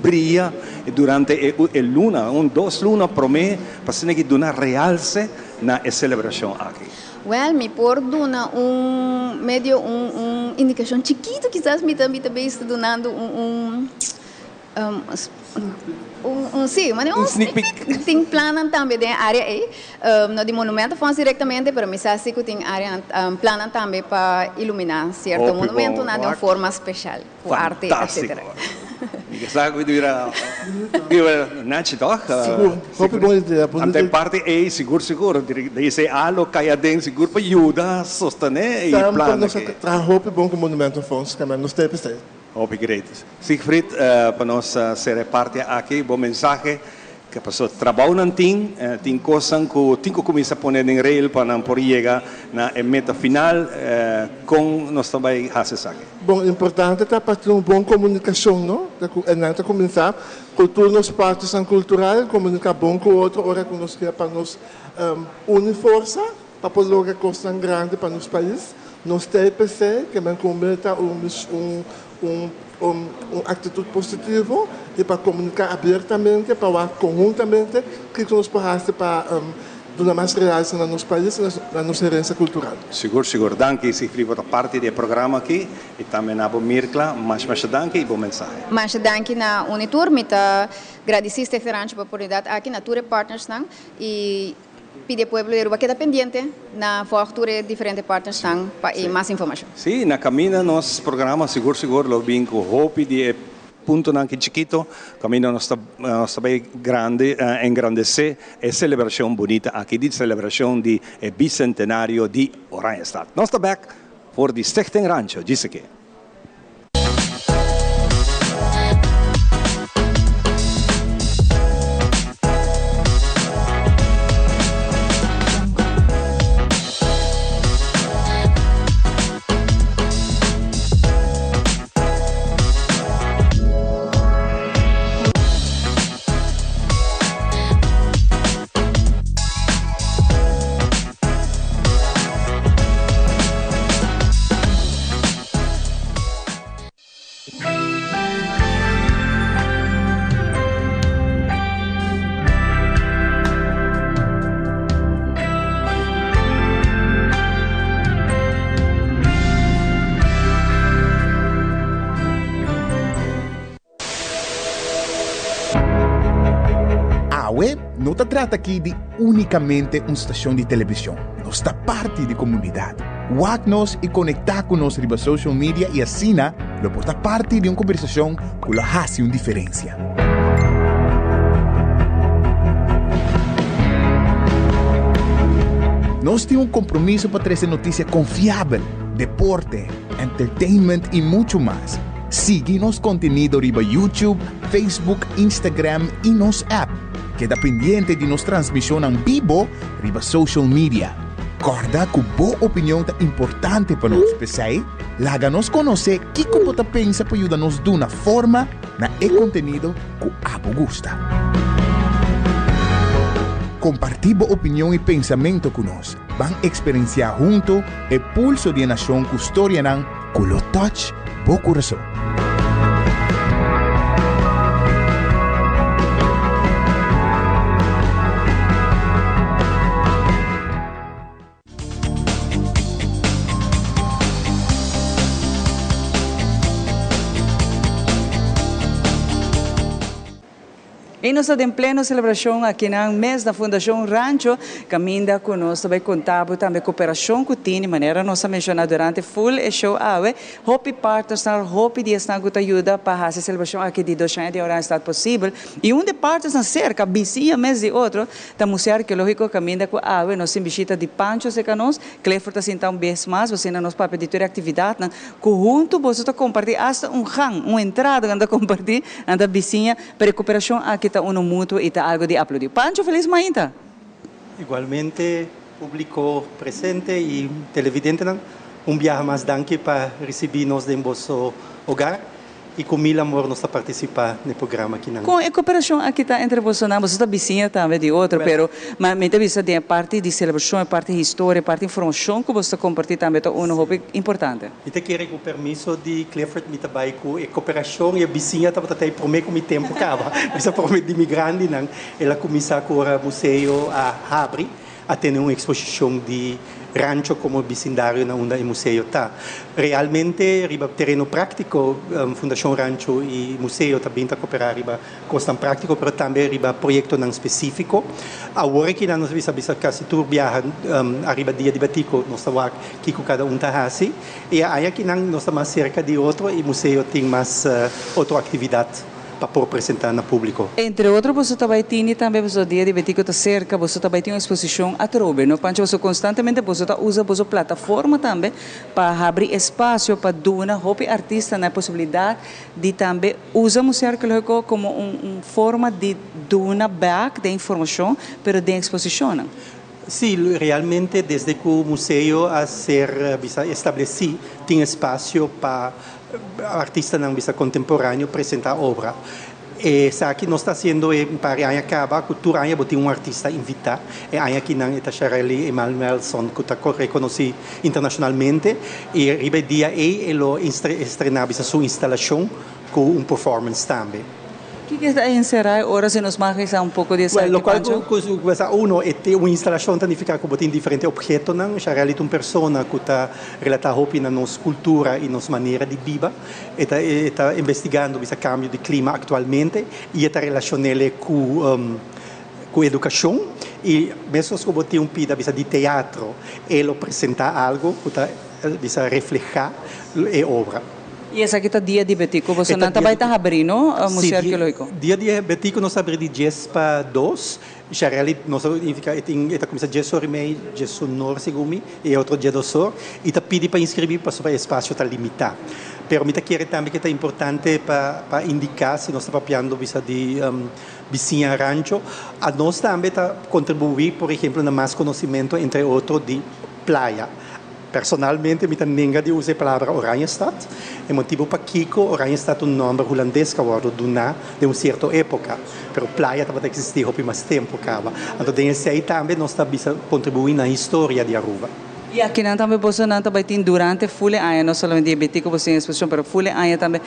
brilha durante a luna, 2 lunas para mim, para que dar realce na celebração aqui. Well, me por dona medio indicação chiquito, quizás me também está dando sim, mas sneak peek. Tem plano também da área aí, no de monumento fomos diretamente, mas me sabe que tem área plano também para iluminar certo monumento de uma forma especial, com arte, etc. Sabe que dura naci toch? Hoop boa ideia. Ante parte é seguro. Dice algo caia dentro seguro para ajudar, sostener e plano. Nós trabalhamos bom com Monumento Fonds, que nós temos. Obrigado. Siegfried, para nós ser parte aqui, bom mensagem. Que a pessoa trabalha não tem coisas que tem que começar a pôr em rail para poder chegar na meta final com nós também fazemos aqui. Bom, importante é para ter uma boa comunicação, não? Não começar cultura nos partes culturais, comunicar bom com o outro, hora que nós queremos para nos unir força para poder lograr coisas grandes para nosso país. Nós temos que cometa uma atitude positiva e para comunicar abertamente, para conjuntamente, que nós podemos para dar mais realce no nosso país e na nossa herência cultural. Seguro. Danke, Siegfried, por parte do programa aqui e também na Mirkla. Mas danke e bom mensagem. Mas danke na Unitur, me está agradecido esta oportunidade aqui na Ture Partners e pedir ao povo de Aruba que está pendente na futuro diferentes partners para mais informação. Sim, na caminho nosso programa seguro lo vinco hope de ponto anche chiquito, cammino nostra grande engrandecer e celebrazione bonita aqui di celebrazione di bicentenario di Oranje Stad. Nostra back for the Stichting Rancho, disse che. Awe não se trata aqui de unicamente uma estação de televisão. Nós está parte da comunidade. Wak-nos e conectar com nós riba social media e assim, lo porta parte de uma conversação que lo faz uma diferença. Nós temos um compromisso para trazer notícia confiável, deporte, entertainment e muito mais. Siga nosso conteúdo riba YouTube, Facebook, Instagram e nosso app. Queda pendiente de nossa transmissão em vivo riba social media. Recorda que boa opinião é importante para nós, pessoal. Laga-nos conhecer o que você pensa para ajudar-nos de uma forma na conteúdo que abo gusta. Compartir boa opinião e pensamento conosco. Vamos experienciar junto o pulso de nação que história não, com o touch, boa coração. E nós estamos em plena celebração aqui no mês da Fundação Rancho, caminha conosco, vai contar também cooperação com o time, maneira nós mencionamos durante full show, hope partners, hope de estar com ajuda para essa celebração aqui de 2 anos de hora está possível. E um de partes na cerca, vizinha mês de outro, da Museu Arqueológico caminha com a nós visita de Pancho Secanos, Clifford assim então vez mais, você na nossa papel de atividade, que junto você está compartilhar hasta uma entrada anda compartilhar anda vizinha para cooperação aqui uno mútuo e algo de aplaudir. Pancho, feliz manhã. Igualmente, público presente e televidente, viaje mais danke para receber-nos em vosso hogar e com mil amor nós participar no programa aqui. Com a cooperação aqui está entre você está vizinha também de outro, mas me vista de parte de celebração, parte de história, parte de informação que você compartilha também é um importante. E te quero com o permisso de Clifford me trabalhar com a cooperação e a vizinha estava até por mim com o tempo acaba. Mas por mim de imigrante não, ela começou com o museu a abrir a ter uma exposição de rancho como vecindário na onde o museu está. Realmente, riba terreno prático, Fundação Rancho e museu também está cooperar riba costa prático, mas também riba projeto não específico. Agora que nós bisa quase tur viajan arriba dia de batico, nós estamos aqui com cada está assim, e aí aqui nós estamos mais cerca de outro e o museu tem mais outra atividade para apresentar no público. Entre outros, você também tem o dia de batico está cerca, você também tem uma exposição a trobe, não? Pancho, você constantemente usa a plataforma também para abrir espaço para dar hope artista na possibilidade de também usar o Museu Arqueológico como uma forma de dar back de informação, mas de exposição. Sim, realmente desde que o museu a ser estabelecido tem espaço para artista não bisa contemporâneo apresentar obra. E aqui nós está sendo para a acaba a cultura a botar artista invitado e aí aqui não está Charlie Emanuelson que está reconhecido internacionalmente e ribedia ele estrenar bisa sua instalação com performance também. O que está a encerrar agora se nos marques um pouco de essa Pancho? Uno é ter uma instalação que fica com diferentes objetos, não? Já é uma pessoa que está relatada na nossa cultura e nossa maneira de viver, está investigando esse cambio de clima atualmente e está relacionado com a educação e mesmo se você tem um pida de teatro, ele apresenta algo que está reflejar a obra. E essa aqui está dia de betico, você não vai estar abrindo o Museu Arqueológico? Dia de betico nós abrimos de 10 para 2, já nós começa 10 horas e meia, 10 horas segundo e outro dia 2 horas, e está pedindo para inscrever para o espaço está limitado. Pero me quero também que é importante para indicar se nós estamos papiando de vizinha rancho, a nós também está contribuir, por exemplo, no mais conhecimento entre outros de praia. Personalmente, eu não de usar a palavra Oranjestad. É motivo para Kiko, Oranjestad é um nome holandês que de uma certa época. Mas a praia também existe há mais tempo. Então, desse aí também nós estamos contribuindo na história de Aruba. E aqui também você também tem durante full ano, não somente diabético você em exposição, mas full ano também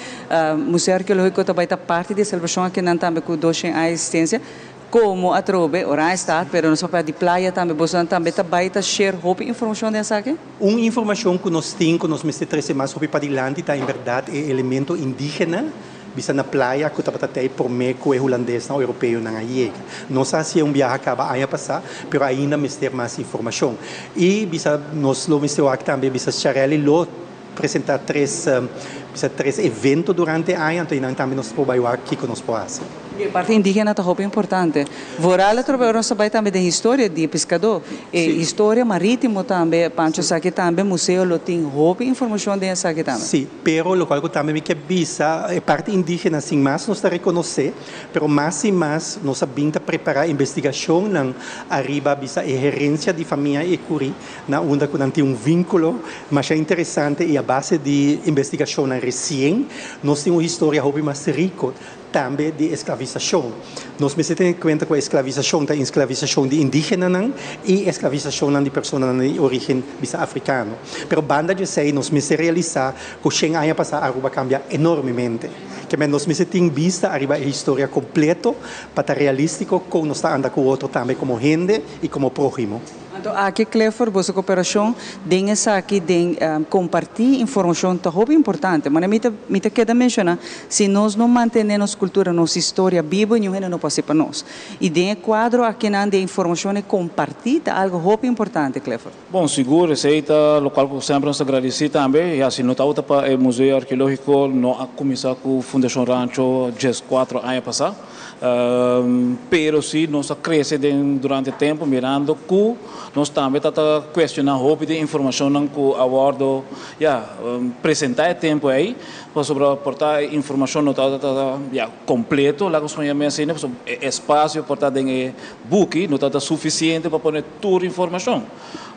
o Museu Arqueológico também está parte da celebração aqui também com 2 anos de existência. Como a trobe, Oranjestad, mas no papel de praia também, você também está share hope informação dessa aqui? Uma informação que nós temos, que nós me trazer mais hope para adiante, está em verdade é elemento indígena bisa na playa que estava até promeco é holandês não europeu não aí não sei se um viagem acaba aí passar pero ainda me ter mais informação e bisa nós lo mister aqui também bisa chareli lo apresentar três eventos durante o ano então também nós podemos aqui que nós podemos E a parte indígena é importante. Vorala nós sabemos também da história de pescador. E história marítima também, Pancho Saki também, museu lo tem roupa e informação de Saki também. Sim, pero lo qual também me quer bisa a parte indígena assim mais nós reconhecer, pero mais e mais nós sabemos preparar investigação na arriba bisa a gerência de família e curi na onde que tem vínculo, mas é interessante e a base de investigação na recém nós temos uma história roupa mais rica também de escravização. Nós me temos em conta com a escravização, a escravização de indígena e escravização de pessoas de origem africana. Pero banda de sei, nós me realizar que o 100 anos passar a Aruba cambia enormemente. Que nós me temos vista arriba a história completa para realístico como nós está andando com o outro também como gente e como próximo. Então, aqui, Clifford, a cooperação tem essa aqui, tem compartilhar informação, é muito importante. Mas me queda mencionar, se nós não mantemos cultura, nossa história viva, ninguém não pode ser para nós. E tem um quadro aqui de informação e compartilhar, algo muito importante, Clifford. Bom, seguro, esse aí está local que sempre nos agradecemos também. E assim, nós estamos para o Museu Arqueológico, nós começamos com a Fundação Rancho, já 4 anos passados. Pero sim, nós crescemos durante o tempo, mirando que nós também estamos questionando a de informação que o abordo apresentar o tempo aí, para sobreportar informação não está completo, lá que nós chamamos espaço para ter book, não está suficiente para pôr toda a informação.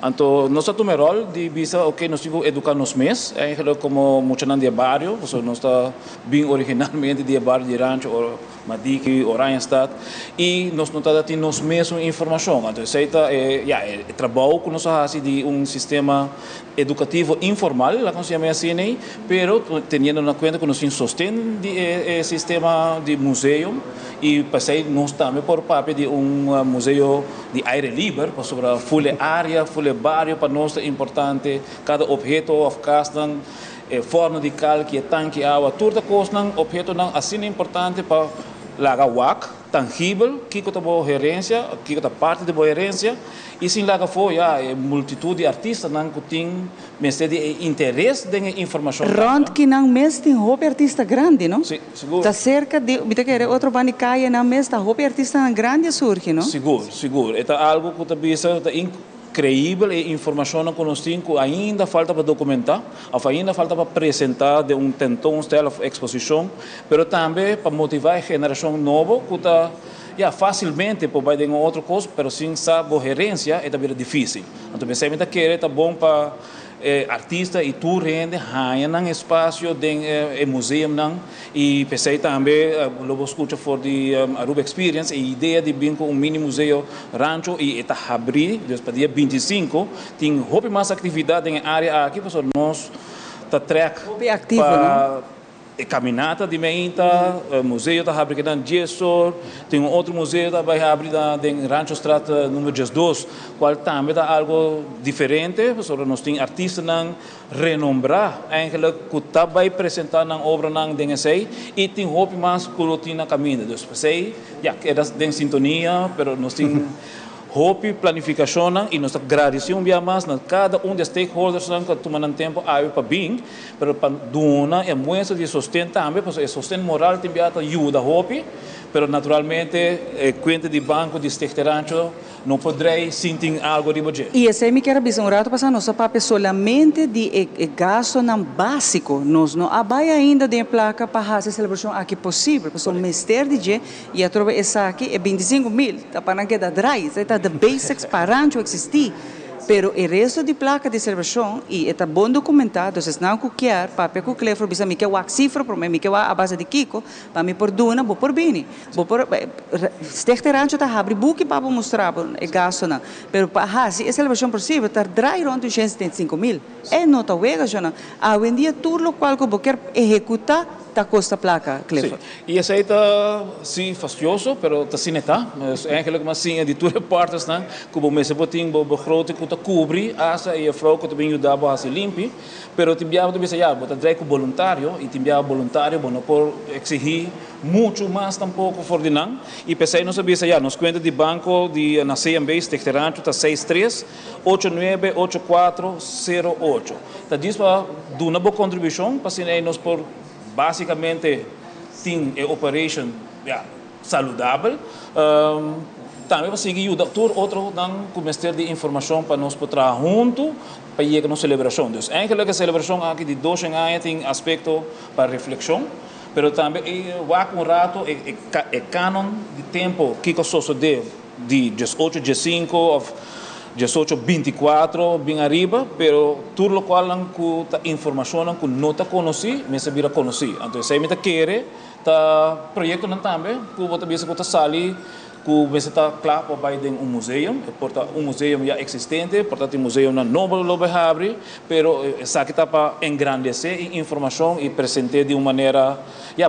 Então, nós temos o rol de visa, nós temos que educar nos meses, como muitos de barrio, nós estamos bem originalmente de barrio de rancho, Madiki, Oranjestad, e nós não estamos tendo nos mesmos informação. Então, isso é o trabalho que nós fazemos de sistema educativo informal, lá que nós chamamos assim, pero tendo na conta que nós temos sustento de sistema de museu, e passei nós também por papel de museu de aire livre, sobre full área, full barrio, para nós é importante, cada objeto of casa, forma de calque, tanque, água, toda coisa, objeto assim é importante para laga wak, tangível, que é a boa gerência, que é a parte da boa gerência, e sim laga foi multitud de artistas que têm de interesse em informação. Rond que não mês tem roupa artista grande, não? Sim, seguro. Está cerca de, outro banicaia não mês, está roupa artista grande surge, não? Seguro. É algo que está incrível e informação que nós temos que ainda falta para documentar, ainda falta para apresentar de um style of exposição, mas também para motivar a geração nova que está facilmente pode ir em outra coisa, mas sem saber a gerência é também difícil. Então, pensei que é bom para artista e tu rende ganham espaço de museu e pensei também logo escuta for de Aruba Experience a ideia de vir com mini museu rancho e está abrir para dia 25 tem roupa mais atividade em área aqui para nós tá track para caminhada de meinta, museu está abrindo em Gesor, tem outro museu que vai abrir em Rancho Estrada número 12, qual também é algo diferente, porque nós temos artistas que renombrar, que vai apresentar na obra de NSA, e tem roupa mais que tem na caminho. Então, sei, é em sintonia, mas nós temos roupa, planificação, e nós agradecemos mais a cada dos stakeholders que tomam tempo para vir, mas para donar é muito de sustento também, porque o sustento moral também ajuda a roupa, mas naturalmente, conta de banco de Stechterrancho não poderei sentir algo de budget. E esse me quer dizer, rato passado, nosso papel solamente de gasto não básico, nós não abai ainda de placa para fazer a celebração aqui possível, porque o mestre de dia e a trova essa aqui é 25 mil, tá para que da drive, está the basics para rancho existir. Pero o resto de placa de celebração e está bom documentado, se não qualquer papel que o Clifford bisa me quer a cifra para mim quer a base de Kiko, para me por duna, vou por bini, vou por Stechterrancho está abre book para mostrar é gasto não, pero para se a celebração possível está dry rond 175 mil, é nota wega já não, a vendia tudo o qual que vou quer executar tá costa placa, Clifford. Sim. E essa aí tá sim fastidioso, pero tá sim tá. Mas eigenlijk mas sim de todas partes né, como me se botin bo grote que tá cobrir asa e a frau que também ajudava a se limpi, pero timbiava também já, bota dreco voluntário e timbiava voluntário, bom, não por exigir muito mais tampouco for dinang e pensei não sabia já, nos conta de banco de na CMB Stechterancho tá 63 898408. Tá diz para dar uma boa contribuição para se nós por basicamente tem a operation saludável. Também vai seguir o doutor outro dan começar de informação para nós poder junto para ir na celebração. Então, eigenlijk a celebração aqui de 2 anos tem aspecto para reflexão, pero também vai com rato é canon de tempo que sucede de 18, 15 ou 18, 24, bem arriba, pero tudo lo qual com informação que não está conheci, mas se vira conheci. Então, se me quer, tá projeto não também, que você bisa que sali, que você está claro para ir um museu, porta museu já existente, portanto um museu na Nobel lo abre, pero essa aqui está para engrandecer informação e apresentar de uma maneira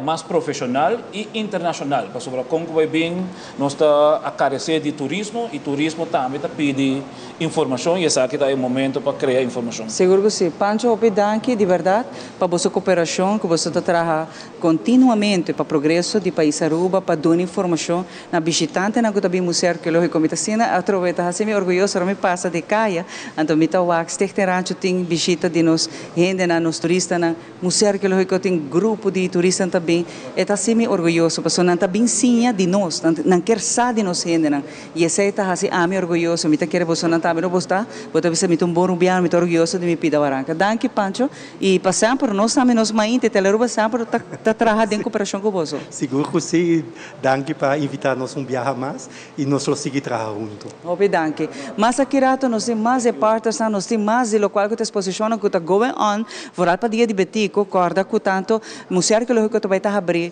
mais profissional e internacional, para sobre como vai bem, nós está a carecer de turismo e turismo também está pede informação e essa aqui está o momento para criar informação. Seguro que sim. Pancho, obrigado de verdade para a vossa cooperação, que você está trabalhando continuamente para o progresso do país Aruba, para dar informação na visitante na Gutabim Museu Arqueológico Mitacina, aproveita assim me orgulhoso, me passa de caia, então me tá wax Stechterancho tem visita de nós, gente na nos turistas na Museu Arqueológico tem grupo de turistas também, e tá assim me orgulhoso, porque não tá bem sinha de nós, não quer saber de nós gente na, e essa tá assim me orgulhoso, me tá querer você não tá me não gostar, bota você me tão bom rubiano, me tá orgulhoso de me pida waranca. Danke Pancho, e passamos por nós também nos mainte, Teleruba sempre tá trabalhando em cooperação com você. Seguro que sim, danke para invitar-nos viajar mais e nós vamos seguir trabalhando junto. Obrigado. Mas aqui rato nós temos mais partes, nós temos mais de local que te exposição que está going on, vooral para dia de betico, corda que tanto Museu Arqueológico vai estar abrir,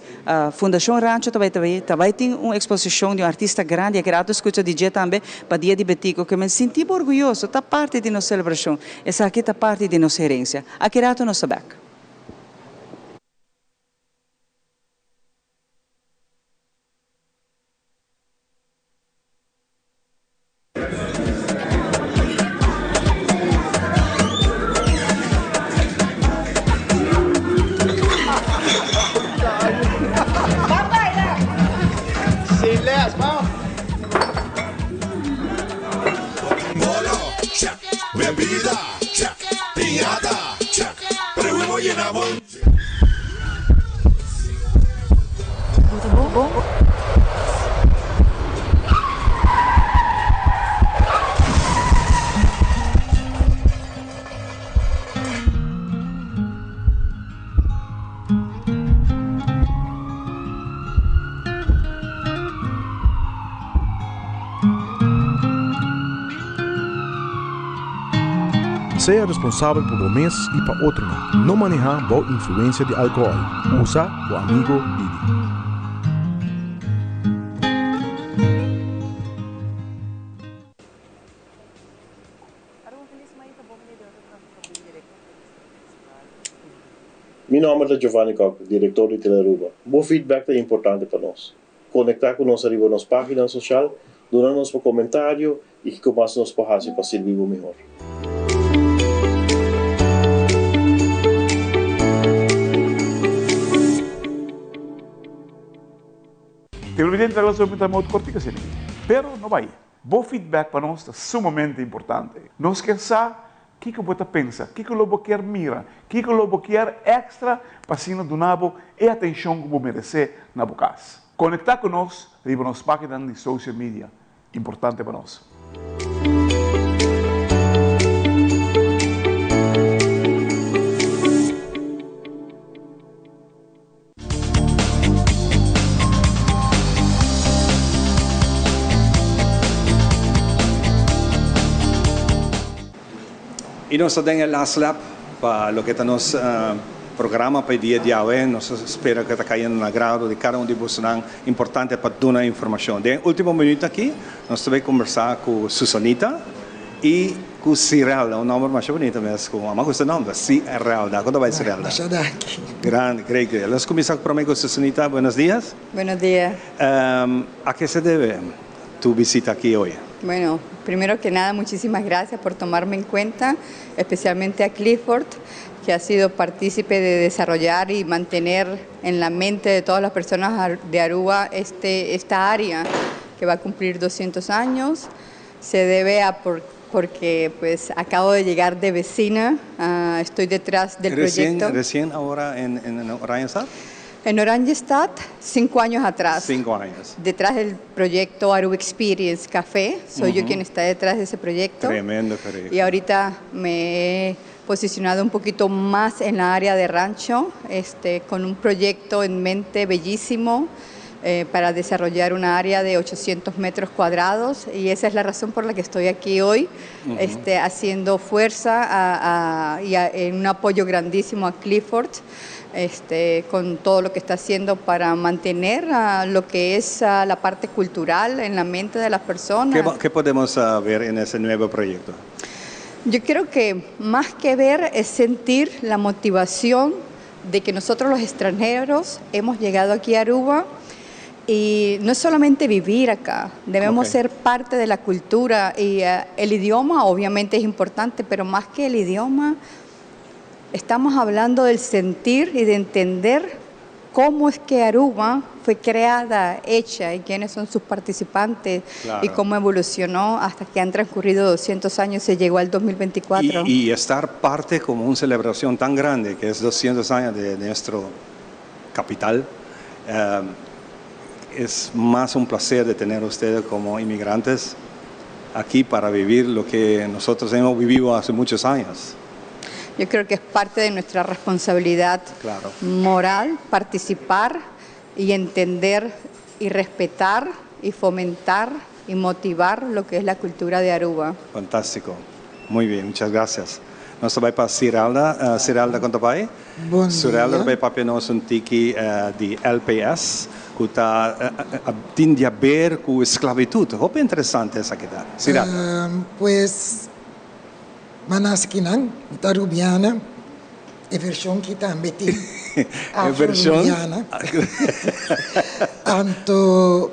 Fundação Rancho vai ter uma exposição de um artista grande, que rato escuta DJ também para dia de betico, que me senti orgulhoso, está parte de nossa celebração, essa aqui está parte de nossa herência. Aqui rato nós sabemos. Bebida, check. Piñata, check. Prehuevo y enabón. Seja responsável por o mês e para outro não. Não manejar boa influência de álcool. Usa o amigo Didi. Meu nome é Giovanni Koch, diretor de Teleruba. Bom feedback é importante para nós. Conectar com nós arriba nas páginas sociais, donar-nos um comentário e que comece nos para servir melhor. Televidente da relação está muito cortica, sim. Pero não vai. Bom feedback para nós é sumamente importante. Nós queremos saber o que você pensa, o que você quer mirar, o que você quer extra para se donar e atenção que você merece na boca. Conectar com nós, riba nas páginas de social media. Importante para nós. E nós temos a last lap para o que nos programa para o dia de hoje. Nós esperamos que está caindo no agrado de cada de vocês, importante para dar informação. No último minuto aqui, nós vamos conversar com Susanita e com Cirelda, um nome mais bonito mesmo. Mas com esse nome, Cirelda. Quando vai Cirelda? Grande, creio. Vamos começar por mim com a Sunita. Buenos días. Buenos días. ¿A qué se debe tu visita aquí hoy? Bueno, primero que nada, muchísimas gracias por tomarme en cuenta, especialmente a Clifford, que ha sido partícipe de desarrollar y mantener en la mente de todas las personas de Aruba esta área que va a cumplir 200 años. Se debe a porque pues acabo de llegar de vecina, estoy detrás del proyecto. ¿Recién ahora en Oranjestad? En Oranjestad, 5 años atrás. 5 años. Detrás del proyecto Aruba Experience Café, soy yo quien está detrás de ese proyecto. Tremendo proyecto. Y ahorita me he posicionado un poquito más en la área de rancho, con un proyecto en mente bellísimo para desarrollar una área de 800 metros cuadrados, y esa es la razón por la que estoy aquí hoy, haciendo fuerza y en un apoyo grandísimo a Clifford, con todo lo que está haciendo para mantener lo que es la parte cultural en la mente de las personas. ¿Qué podemos ver en ese nuevo proyecto? Yo creo que más que ver es sentir la motivación de que nosotros los extranjeros hemos llegado aquí a Aruba y no es solamente vivir acá, debemos ser parte de la cultura, y el idioma obviamente es importante, pero más que el idioma estamos hablando del sentir y de entender cómo es que Aruba fue creada, hecha, y quiénes son sus participantes, y cómo evolucionó hasta que han transcurrido 200 años, se llegó al 2024. Y estar parte como una celebración tan grande, que es 200 años de nuestro capital, es más un placer de tener ustedes como inmigrantes aquí para vivir lo que nosotros hemos vivido hace muchos años. Yo creo que es parte de nuestra responsabilidad moral participar y entender y respetar y fomentar y motivar lo que es la cultura de Aruba. Fantástico. Muy bien, muchas gracias. Nós vai para Cirelda. Cirelda, conta vai? Bom Cirelda dia. vai para nós tiki de LPS, que está tem a ver com esclavitud. Muito interessante essa aqui. Cirelda. Pues, manaskinan, Tarubiana, e versão que também tem afro-lubiana. Anto,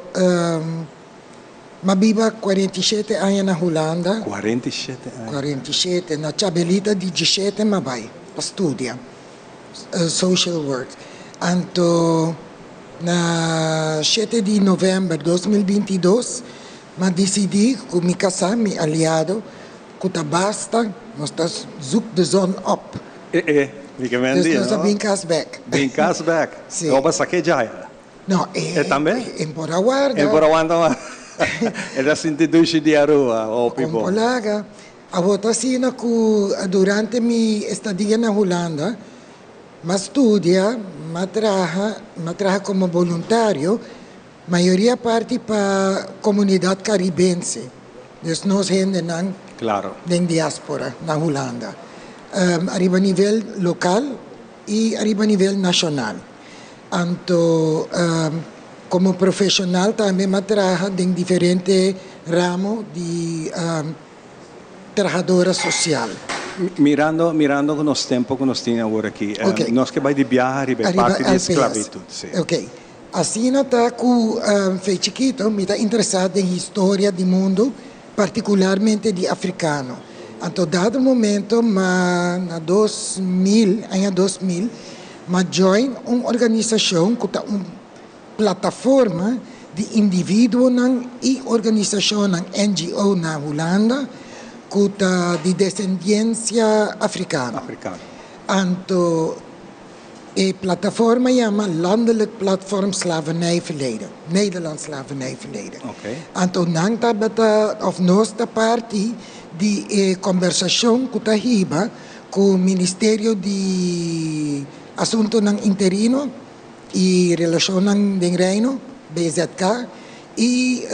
mabiba 47 anos na Holanda. 47 anos. 47, na Chabelita 17, ma vai, studia, social work. Anto, na 7 de novembro de 2022, ma decidi que me casar, me aliado, que tá basta, nós estamos zoek de zon op. Fica bem Dus dia, nós não? bem casback. Bem casback. Sim. Rouba saqueja. Não, também? Em Poraguarda. Em Poraguarda. É da instituição de Aruba, o people. Polaga. A votação que durante minha estadia na Holanda, ma studia, ma trabalha como voluntário, maioria parte para a comunidade caribense. Dus nós gente Claro. em diáspora na Holanda. Arriba a nível local e arriba a nível nacional. Anto, como profissional também me trabalho em diferentes ramos de trabalhadora social. Mirando com os tempos que nós temos agora aqui, nós que vai de viajar e vai parte de esclavitud. Sim. Ok. Assim, está com foi chiquito, me está interessado em história do mundo, particularmente de africano. Então, dado momento, na 2000, ma join uma organização que está uma plataforma de indivíduos e organização NGO na Holanda que está de descendência africana. Então, a plataforma chama Landelijk Platform Slavernijverleden, Nederlands Slavernijverleden. Então, nossa parte de conversação que está hiba com o Ministério de Assuntos Interino e Relações de Reino, BZK, e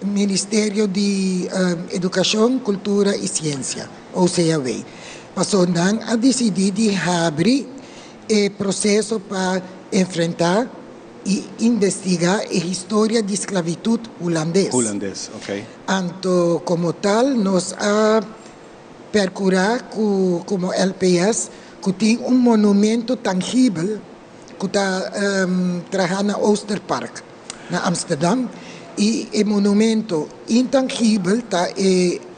Ministério de Educação, Cultura e Ciência, OCAW. Passou a decidir de abrir o processo para enfrentar e investigar a história de esclavitud holandesa. Holandês, ok. Então, como tal, nós procurar como LPS que tem monumento tangível que está trabalhando na Oosterpark, na Amsterdam, e o monumento intangível está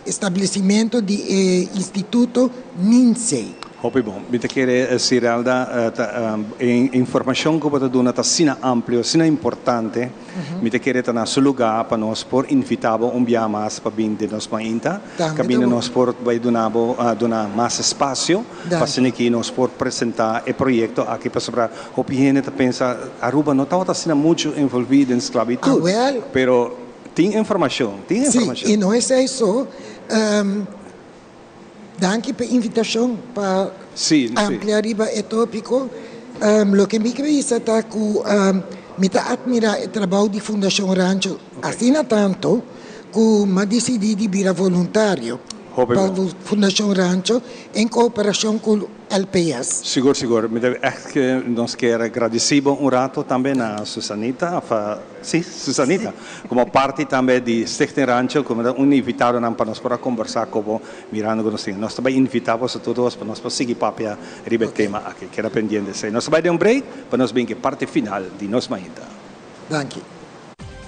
estabelecimento do Instituto NINSEE. Hopi bom, bita querer Cirelda, informação que pode dar está sina amplo, sina importante, bita querer na seu lugar para nós por invitar dia mais para vir de nós mainta, cabine nós por vai donar mais espaço, para sina que nós por apresentar o projeto aqui para sobre hopi gente pensa Aruba não está sina muito envolvido em esclavitud, pero tem informação, Sim, e não é isso. Danke per invitação para ampliar o tópico. Lo que me interessa é que me admira o trabalho da Fundação Rancho, assim tanto que me decidi de vir voluntário para a Fundação Rancho em cooperação com o LPS. Seguro. Nós queremos agradecer rato também a Susanita, Susanita, como parte também de Stichting Rancho, como invitado para nós para conversar com Miranda Gonçalves. Nós também invitamos a todos para nós para seguir papel ribe tema aqui, que era pendente. Nós vamos dar break para nós ver a parte final de nossa manhã. Danke.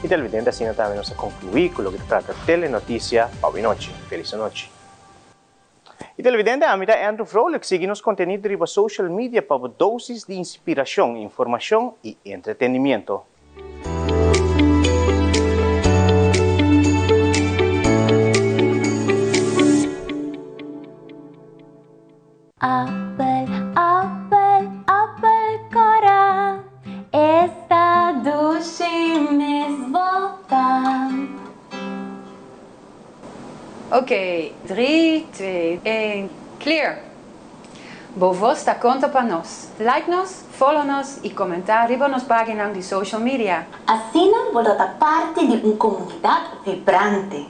E televidente, assim também nós concluímos com o que trata a telenotícia para noite. Feliz noite. E televidente, a mim é Andrew Froelich, siga nos conteúdos riba social media para doses de inspiração, informação e entretenimento. Apple, apple, apple cora, esta duše me volta. Ok, 3, 2, 1, clear. Vos está conta para nós. Like nos, follow nos e comentar riba nas páginas de social media. Assim volta a parte de uma comunidade vibrante.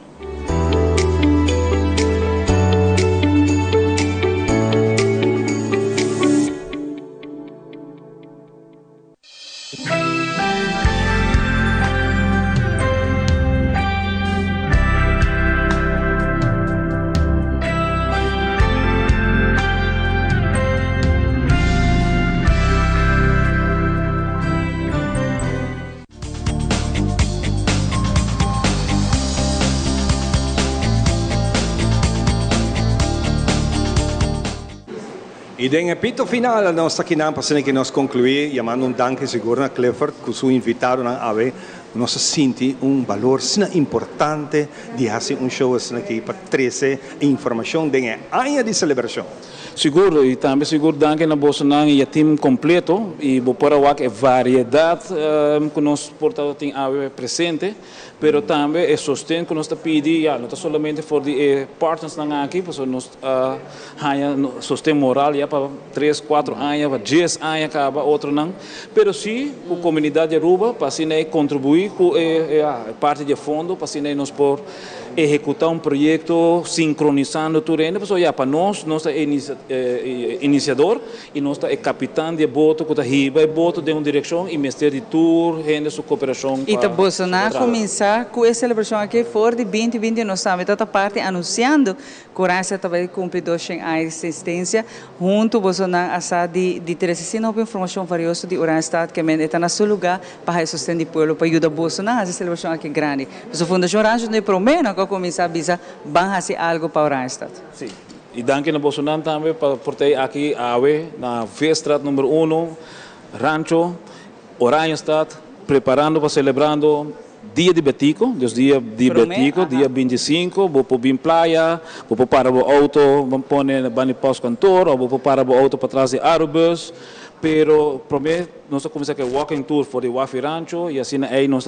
E den apito final nós aqui na passando que nós concluir, chamando danke seguro na Clifford, que su invitado na ave, nós senti valor sina importante de fazer show aqui para trazer informação de área de celebração. Seguro, e também seguro danke na Bolsonaro e a time completo e para o que variedade que nós portamos tem presente, pero também é sustento que nós pedimos, não está somente por de partners na aqui, porque nós sustento moral já para 3, 4 anos, para 10 anos acaba outro não, pero sim a comunidade de Aruba para assim contribuir com a parte de fundo, para assim nós por executar projeto sincronizando tudo, porque para nós é iniciador e nós é capitão de boto que está riba e boto de uma direção e mestre de tour, gente sua cooperação. E tá Bolsonaro começar com a celebração aqui fora de 2020 nós estamos toda parte anunciando que o Rasta também cumpre 2 anos de existência junto Bolsonaro essa de trazer uma informação valiosa de Rasta que está no seu lugar para sustentar o povo para ajudar Bolsonaro a celebração aqui grande. Mas a Fundação Rancho não é promessa que começar a dizer vão fazer algo para o Rasta. Sim. E danke na Bolsonaro também por ter aqui na Vestraat número 1, Rancho, Oranjestad, preparando para celebrando dia de Betico, dia de Betico, dia 25, vou para a praia, vou para o auto, vou pôr no pós-cantor, ou vou para o auto para trás de Arubus, pero prometo nós começamos a walking tour for the Wafi Rancho e assim aí nós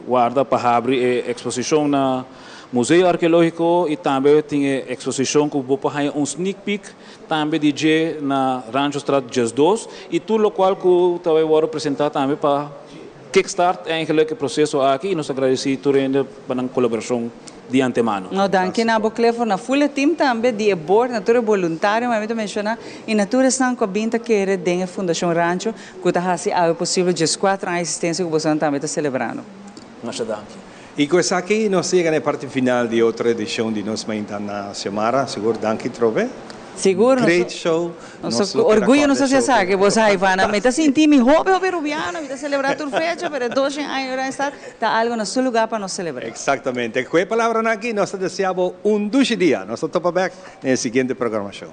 guarda para abrir a exposição na Museu Arqueológico e também tem exposição que vou para sneak peek também de na Rancho Straat Just 2 e tudo o qual que também vou apresentar também para kickstart eigenlijk o processo aqui e nós agradecemos para a colaboração de antemano. No, danke na Boclefo na full team também de board natura voluntário, mas eu mencionar e natura estão com a binta que era da Fundação Rancho, que está fazendo algo possível de 4 anos de existência que você também está celebrando. Nossa danke. E questa aqui nós chegamos na parte final de outra edição de nós na semana, seguro, danke trove. Seguro. Great show. Orgulho não sei se que você Ivana, me tá sentindo hobby rubiano, me tá celebrando a fecha, pero 12 anos está algo no seu lugar para nós celebrar. Exatamente. Com a palavra aqui, nós desejamos um 12 dias. Nós estamos back na seguinte programação.